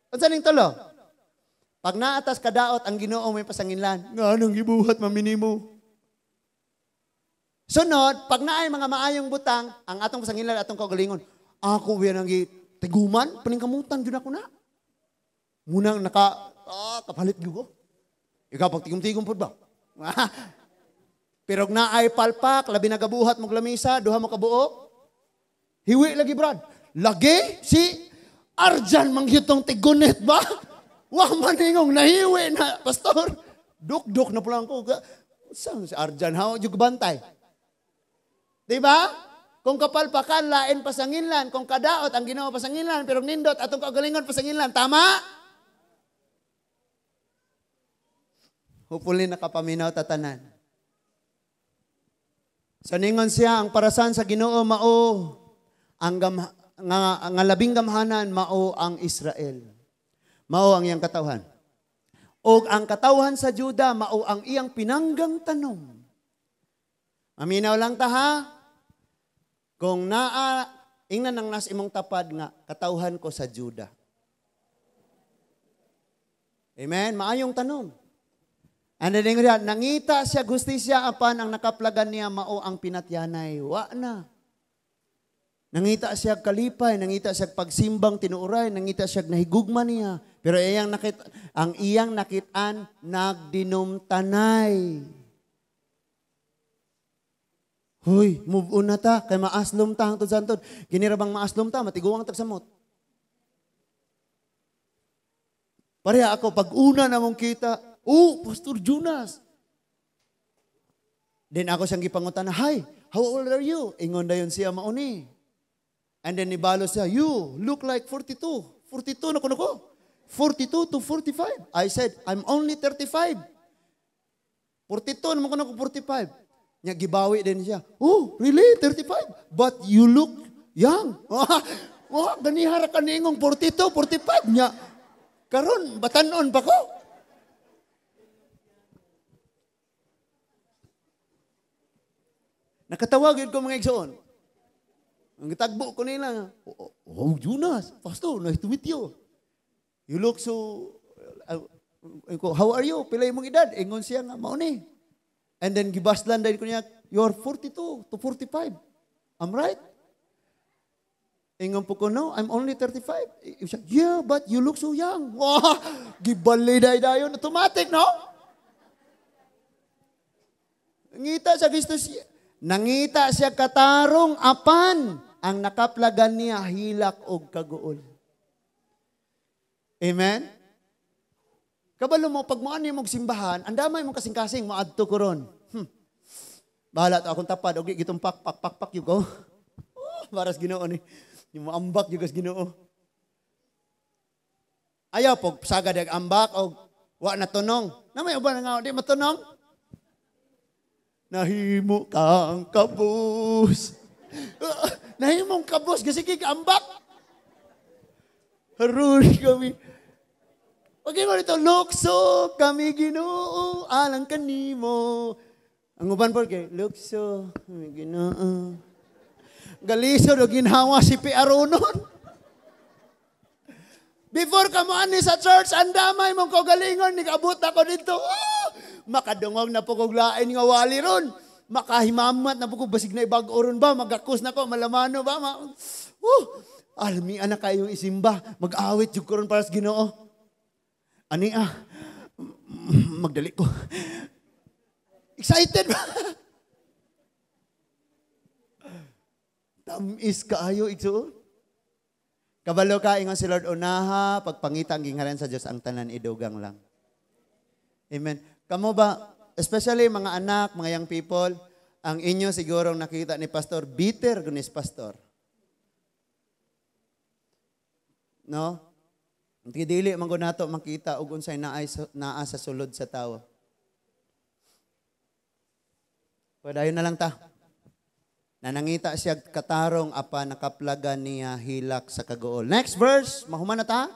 Ano sa ning tulo? Pag naatas kadaot, ang Ginoo may pasanginlan. Nga anong gibuhat man minimo? Sunod, pag naay mga maayong butang, ang atong pasangilan, atong kaugalingon, ako yan ang tiguman, paningkamutan, yun ako na. Munang kapalit ko. Ikaw, pag tigom-tigom po ba? Pero naay palpak, labi nagabuhat mong lamisa, duha mo kabuo. Hiwi lagi, Brad. Lagi si Arjan manghitong tigunet ba? Wah, maningong nahiwi na, pastor. Duk-duk na pulang ko. Saan si Arjan? How you bantay? Diba? Kung kapalpakan, lain pasanginlan. Kung kadaot, ang ginawa pasanginlan. Pero nindot, atong kaugalingon pasanginlan. Tama? Hopefully nakapaminaw tatanan. Sa ningon siya, ang parasan sa Ginoo mao, ang nga labing gamhanan mao ang Israel. Mao ang iyang katawhan. O ang katawhan sa Juda, mao ang iyang pinanggang tanom. Maminaw lang ta ha? Kung ingnan nang nas imong tapad nga, katawhan ko sa Juda. Amen? Maayong tanom. And then, nangita siya, gustisya, apan ang nakaplagan niya, mao ang pinatyanay. Wa na. Nangita siya kalipay, nangita siya pagsimbang tinuuray, nangita siya nahigugma niya. Pero ang iyang nakitaan, nagdinumtanay. Hoy, move on na ta, kay maaslom ta, hangtod santod. Kinirabang maaslom ta, matiguang tagsamot. Pareha ako, pag una na mong kita, Pastor Jonas. Then ako siyang gipangutan na, hi, how old are you? Ingon na yun siya mauni. And then nibalo siya, you look like 42. 42 na ko. 42 to 45. I said, I'm only 35. 42 naman ko 45. Nya gibawi din siya. Oh, really? 35? But you look young. Ganihara ka ningong 42, 45 nya. Karon, batanon pa ko. Nakatawagin ko mga igsoon. Ang tagbo ko nila. Oh, Jonas, Pastor, nice to meet you. You look so, how are you? Pilay mong edad. Ingon siya nga, mauni. And then gibaslan dahil ko niya, you're 42 to 45. I'm right? Ingon po ko, no, I'm only 35. Siya, yeah, but you look so young. Wow, gibalay dayon. Automatic, no? Nangita siya, gusto siya. Nangita siya katarong apan ang nakaplagan niya hilak og kaguol. Amen? Kabalo mo, pag mo ano mong simbahan, ang damay mong kasing-kasing, maadto ko ron. Bahala to akong tapad, og gitong pak, yung ko. Maras Ginoo ni. Yung maambak yung Ginoo. Ayaw po, sagad ang ambak, o wa na tunong. Namay ba nga, di matunong? Nahimo kang kabus. Nahimong kabus, kasi kikambak. Haruri kami. Pag mo nito, lukso kami Ginoo, alang kanimo. Ang uban po kay, lukso kami Ginoo. Galiso do ginhawa si Piaronon. Before ka mo ani sa church, ang damay mong kaugalingon, nikaabot ako dito. Makadungog na po kong lain nga wali ron. Makahimamat na po kong basig na ibag-oron ba, magakos na ko, malamano ba. Almi anak kayong isimba, mag-awit yung koron para sa Ginoo. Ani magdali ko. Excited ba? Tamis kaayo, igsuon. Kabalo ka, ingon si Lord, unaha, pagpangita ang gingaran sa Diyos, ang tanan idugang lang. Amen. Kamo ba, especially mga anak, mga young people, ang inyo sigurong nakita ni Pastor, bitter gunis Pastor. No? Hindi dili man gud nato makita ug unsay naa sa sulod sa tawo. Padayon na lang ta. Nanangita siya katarong apa nakaplagan niya hilak sa kagool. Next verse, mahuman na ta.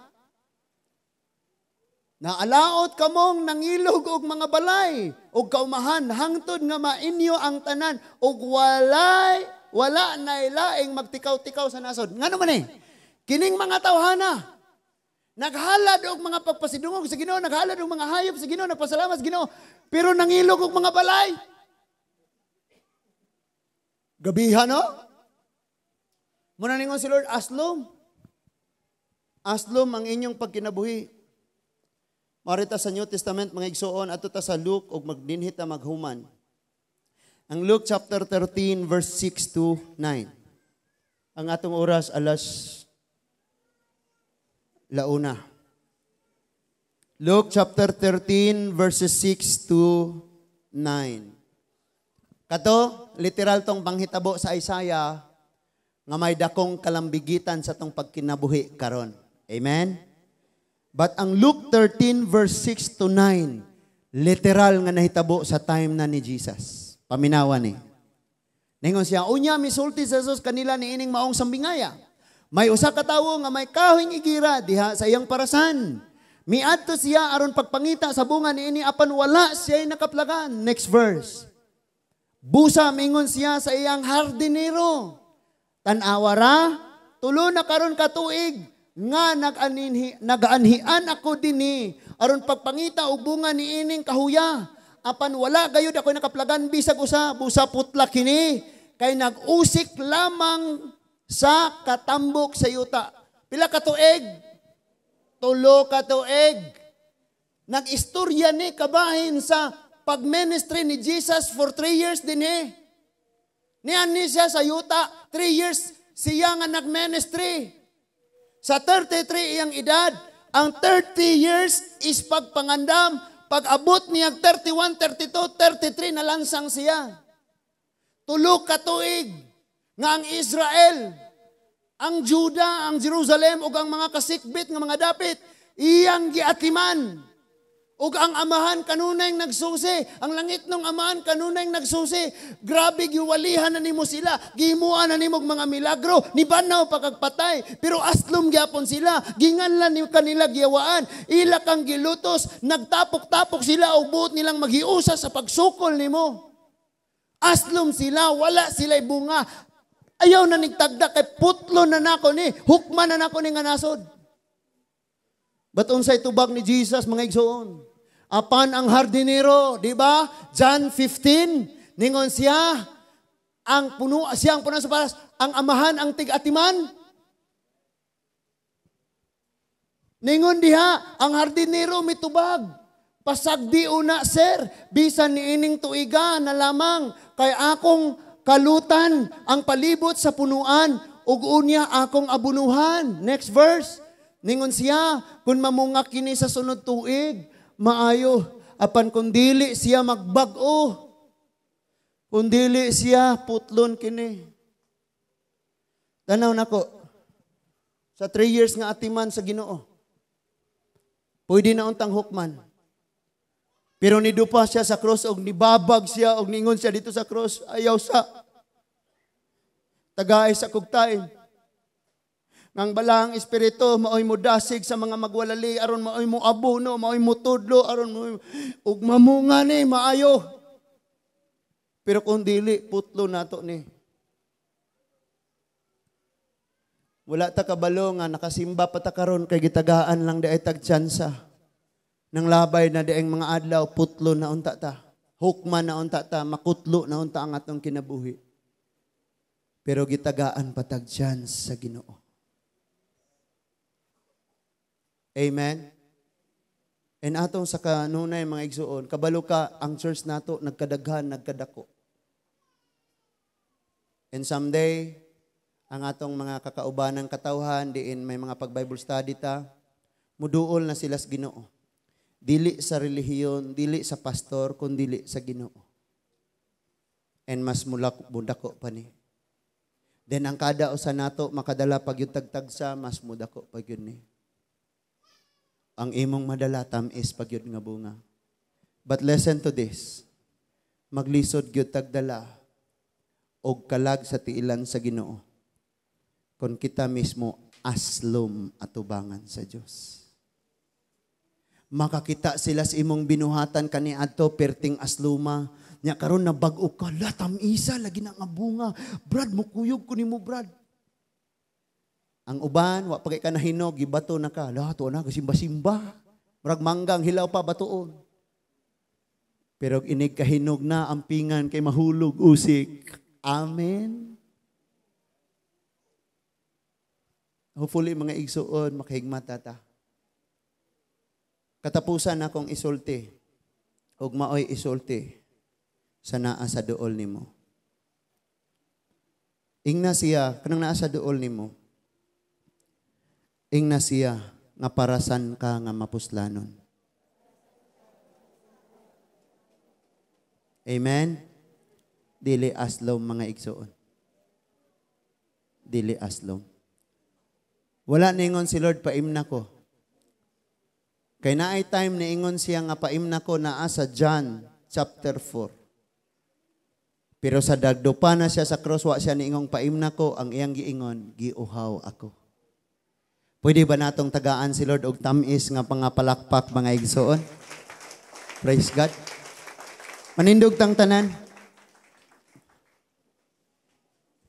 Naalaot kamong nangilog og mga balay og kaumahan hangtod nga mainyo ang tanan og wala na ilaing magtikaw-tikaw sa nasod. Ngano man eh? Kining mga tawhana naghalad og mga pagpasidungog sa Ginoo, naghalad og mga hayop sa Ginoo, nagpasalamat sa Ginoo, pero nangilog og mga balay. Gabihan, no? Muna ningon si Lord, aslom. Aslom ang inyong pagkinabuhi. Marita sa New Testament, mga igsoon, ato ta sa Luke, o magdinhit na maghuman. Ang Luke chapter 13, verse 6 to 9. Ang atong oras, alas launa. Luke chapter 13, verses 6 to 9. Kato, literal tong panghitabo sa Isaiah, nga may dakong kalambigitan sa tong pagkinabuhi karon. Amen? But ang Luke 13, verse 6 to 9, literal nga nahitabo sa time na ni Jesus. Paminawan ni. Ningon siya, unya misulti sa Jesus kanila ni ining maong sambingaya. May usa ka tawo nga may kahoyng igira diha sa iyang parasan. Miadto siya aron pagpangita sa bunga ni ini apan wala siya nakaplagan. Next verse. Busa mingon siya sa iyang hardinero. Tanawara, tulo na karon ka tuig nga nagaanhian ako dinhi aron pagpangita og bunga ni ining kahuya. Apan wala gayud ako nakaplagan bisag usa, busa putla kini kay nag-usik lamang sa katambok sa yuta. Pila ka tuig? Tulo ka tuig. Nag-istorya ni kabahin sa pag-ministry ni Jesus for 3 years din eh. Niyan ni siya sa yuta, 3 years siya nga nag-ministry. Sa 33 iyang edad, ang 30 years is pagpangandam. Pag abot niya 31, 32, 33 na lansang siya. Tulo ka tuig nga ang Israel, ang Juda, ang Jerusalem, ug ang mga kasikbit nga mga dapit, iyang giatiman. Ug ang amahan kanunay nagsusi, ang langit ng amahan kanunay nagsusi. Grabe giwalihan na nimo sila, gihimuan na nimo mga milagro, nibanaw pagkagpatay, pero aslom gyapon sila, ginganlan ni kanila giyawaan, ila kang gilutos, nagtapok-tapok sila og buot nilang maghiusa sa pagsukol nimo. Aslom sila, wala sila'y bunga. Ayaw na nigtagda kay putlo na nako ni, hukman na nako ni nga nasod. Ba't unsay tubag ni Jesus mga igsoon? Apan ang hardinero, di ba? John 15, ningon siya, ang puno sa paras, ang amahan ang tig-atiman. Ningon diha, ang hardinero mitubag. Pasagdi una, sir, bisan ni ining tuiga na lamang, kay akong kalutan ang palibot sa punuan, ug unya akong abunuhan. Next verse. Ningon siya, kung mamungak kini sa sunod tuig, maayo. Apan kung dili siya magbag-o, kung dili siya putlon kini. Tanaw nako, sa 3 years nga atiman sa Ginoo, pwede na untang hukman. Pero nidupa siya sa cross, og nibabag siya, og ningon siya dito sa cross, ayaw sa tagaay sa kugtaen. Ngang balang espiritu, maoy mo dasig sa mga magwalali, aron maoy mo abuno, maoy mo tudlo, aron mo ug mamunga ni, maayo. Pero kung dili, putlo nato ni. Wala ta kabalo nga, nakasimba pa ta karon kay gitagaan lang di ay tagtsansa. Nang labay na di ay mga adlaw, putlo na unta ta. Hukman na unta ta, makutlo na unta ang atong kinabuhi. Pero gitagaan pa tagtsansa sa Ginoo. Amen? And atong sa kanunay mga igsuon, kabalo ka, ang church nato, nagkadaghan, nagkadako. And someday, ang atong mga kakaubanang katawhan, diin may mga pag-Bible study ta, muduol na sila sa Ginoo. Dili sa relihiyon, dili sa pastor, kundi dili sa Ginoo. And mas mudako pa ni. Then ang kada usa nato, makadala pag yung tagtagsa, mas mudako pag yun ni. Ang imong madala tamis pag yun nga bunga. But listen to this. Maglisod gyud tagdala og kalag sa tiilan sa Ginoo. Kung kita mismo aslom atubangan sa Dios. Makakita sila sa imong binuhatan kaniadto perting asluma. Nya karon na bag-o ka, latam-isa lagi na nga bunga. Brad, mukuyog ko nimo, Brad. Ang uban, wa pagay ka nahinog, gibato na ka. Lato na, kasimba-simba. Murag manggang, hilaw pa, batoon. Pero inig kahinog na, ampingan kay mahulog, usik. Amen. Hopefully mga igsuon makahigmata ta. Katapusan akong isulti ug maoy isulti sa naa sa duol nimo. Ingna siya kanang naa sa duol nimo. Ingna siya nga parasan ka nga mapuslanon. Amen. Dili aslom mga igsuon. Dili aslom. Wala ningon si Lord paimna ko. Kay naay time ni ingon siya nga paimna ko naa sa John chapter 4. Pero sa dagdupa na siya sa cross wa siya niingong paimna ko, ang iyang giingon giuhaw ako. Pwede ba natong tagaan si Lord og tamis nga pangapalakpak mga igsoon? Praise God. Manindog tang tanan.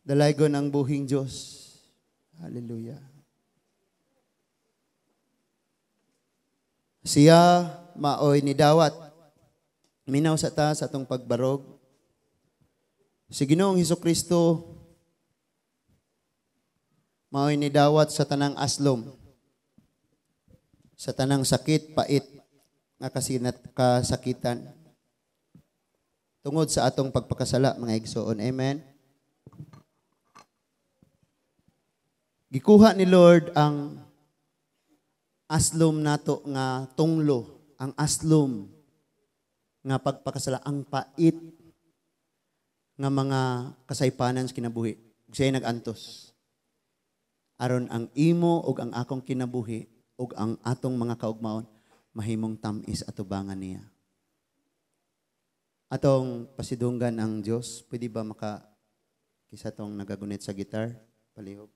Dalaygon ang buhing Diyos. Hallelujah. Siya maoy ni dawat. Minaw sa ta sa atong pagbarog. Si Ginoong Hesukristo maoy ni dawat sa tanang aslom. Sa tanang sakit, pait nga kasakitan. Tungod sa atong pagpakasala mga igsoon. Amen. Gikuha ni Lord ang aslom nato nga tunglo, ang aslom nga pagpakasala, ang pait nga mga kasaypanan sa kinabuhi. Siya nag-antos. Aron ang imo ug ang akong kinabuhi ug ang atong mga kaugmaon mahimong tamis atubangan niya. Atong pasidunggan ang Dios, pwede ba kisa tong nagagunit sa gitar? Palihog.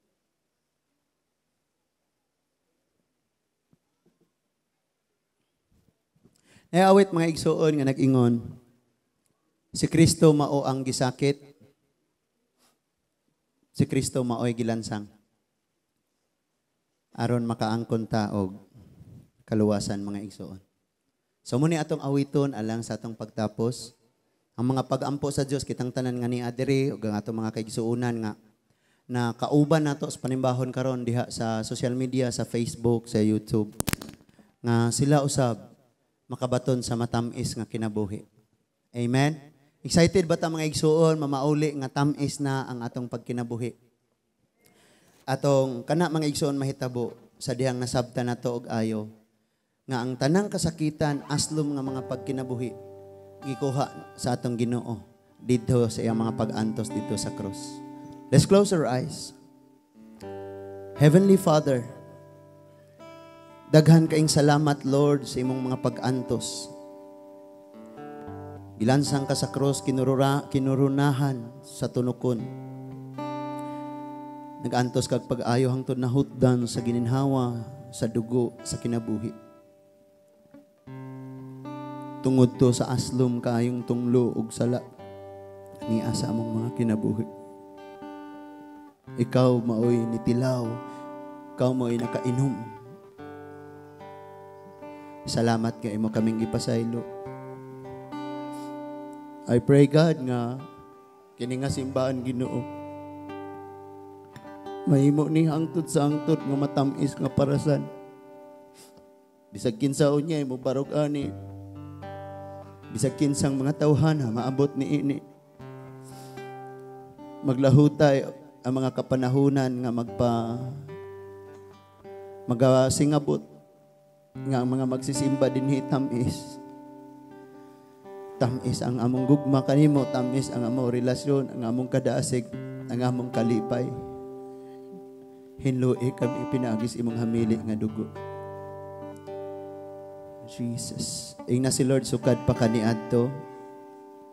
Awit mga igsuon nga nag-ingon, si Kristo mao ang gisakit, si Kristo mao'y gilansang. Aron makaangkon ta og kaluwasan mga igsuon. So muni atong awiton alang sa atong pagtapos. Ang mga pag-ampo sa Dios kitang tanan nga ni adiri ug ang atong mga kaigsuonan nga na kauban nato sa panimbahon karon diha sa social media, sa Facebook, sa YouTube, nga sila usab makabaton sa matamis nga kinabuhi. Amen. Excited ba ta mga igsuon mamauli nga tamis na ang atong pagkinabuhi? Atong kana mga igsuon mahitabo sa dihang nasabta nato og ayo nga ang tanang kasakitan aslom nga mga pagkinabuhi gikuha sa atong Ginoo didto sa iyang mga pag-antos dito sa cross. Let's close our eyes. Heavenly Father, daghan kaing salamat Lord sa imong mga pag-antos. Gilansang ka sa cross, kinurunahan sa tunukon. Nag-antos kag pag-ayo hangtod nahutdan sa gininhawa, sa dugo, sa kinabuhi. Tungod to sa aslom kaayong tunglo ug sala niya sa among mga kinabuhi. Ikaw maoy nitilaw, ikaw maoy nakainom. Salamat kay imo kaming ipasaylo. I pray God nga kini nga simbahan Ginoo mahimo ni hangtod sa hangtod nga matamis nga parasan. Bisag kinsaon niya imo barog ani. Bisag kinsang mga tawhana maabot ni ini. Maglahutay ang mga kapanahunan nga magasingabot nga ang mga magsisimba dinhi tamis. Tamis ang among gugma kanimo, tamis ang among relasyon, ang among kadaasig, ang among kalipay. Hinluoy kami pinagis imong hamili nga dugo. Jesus. Ing na si Lord sukad pa kaniadto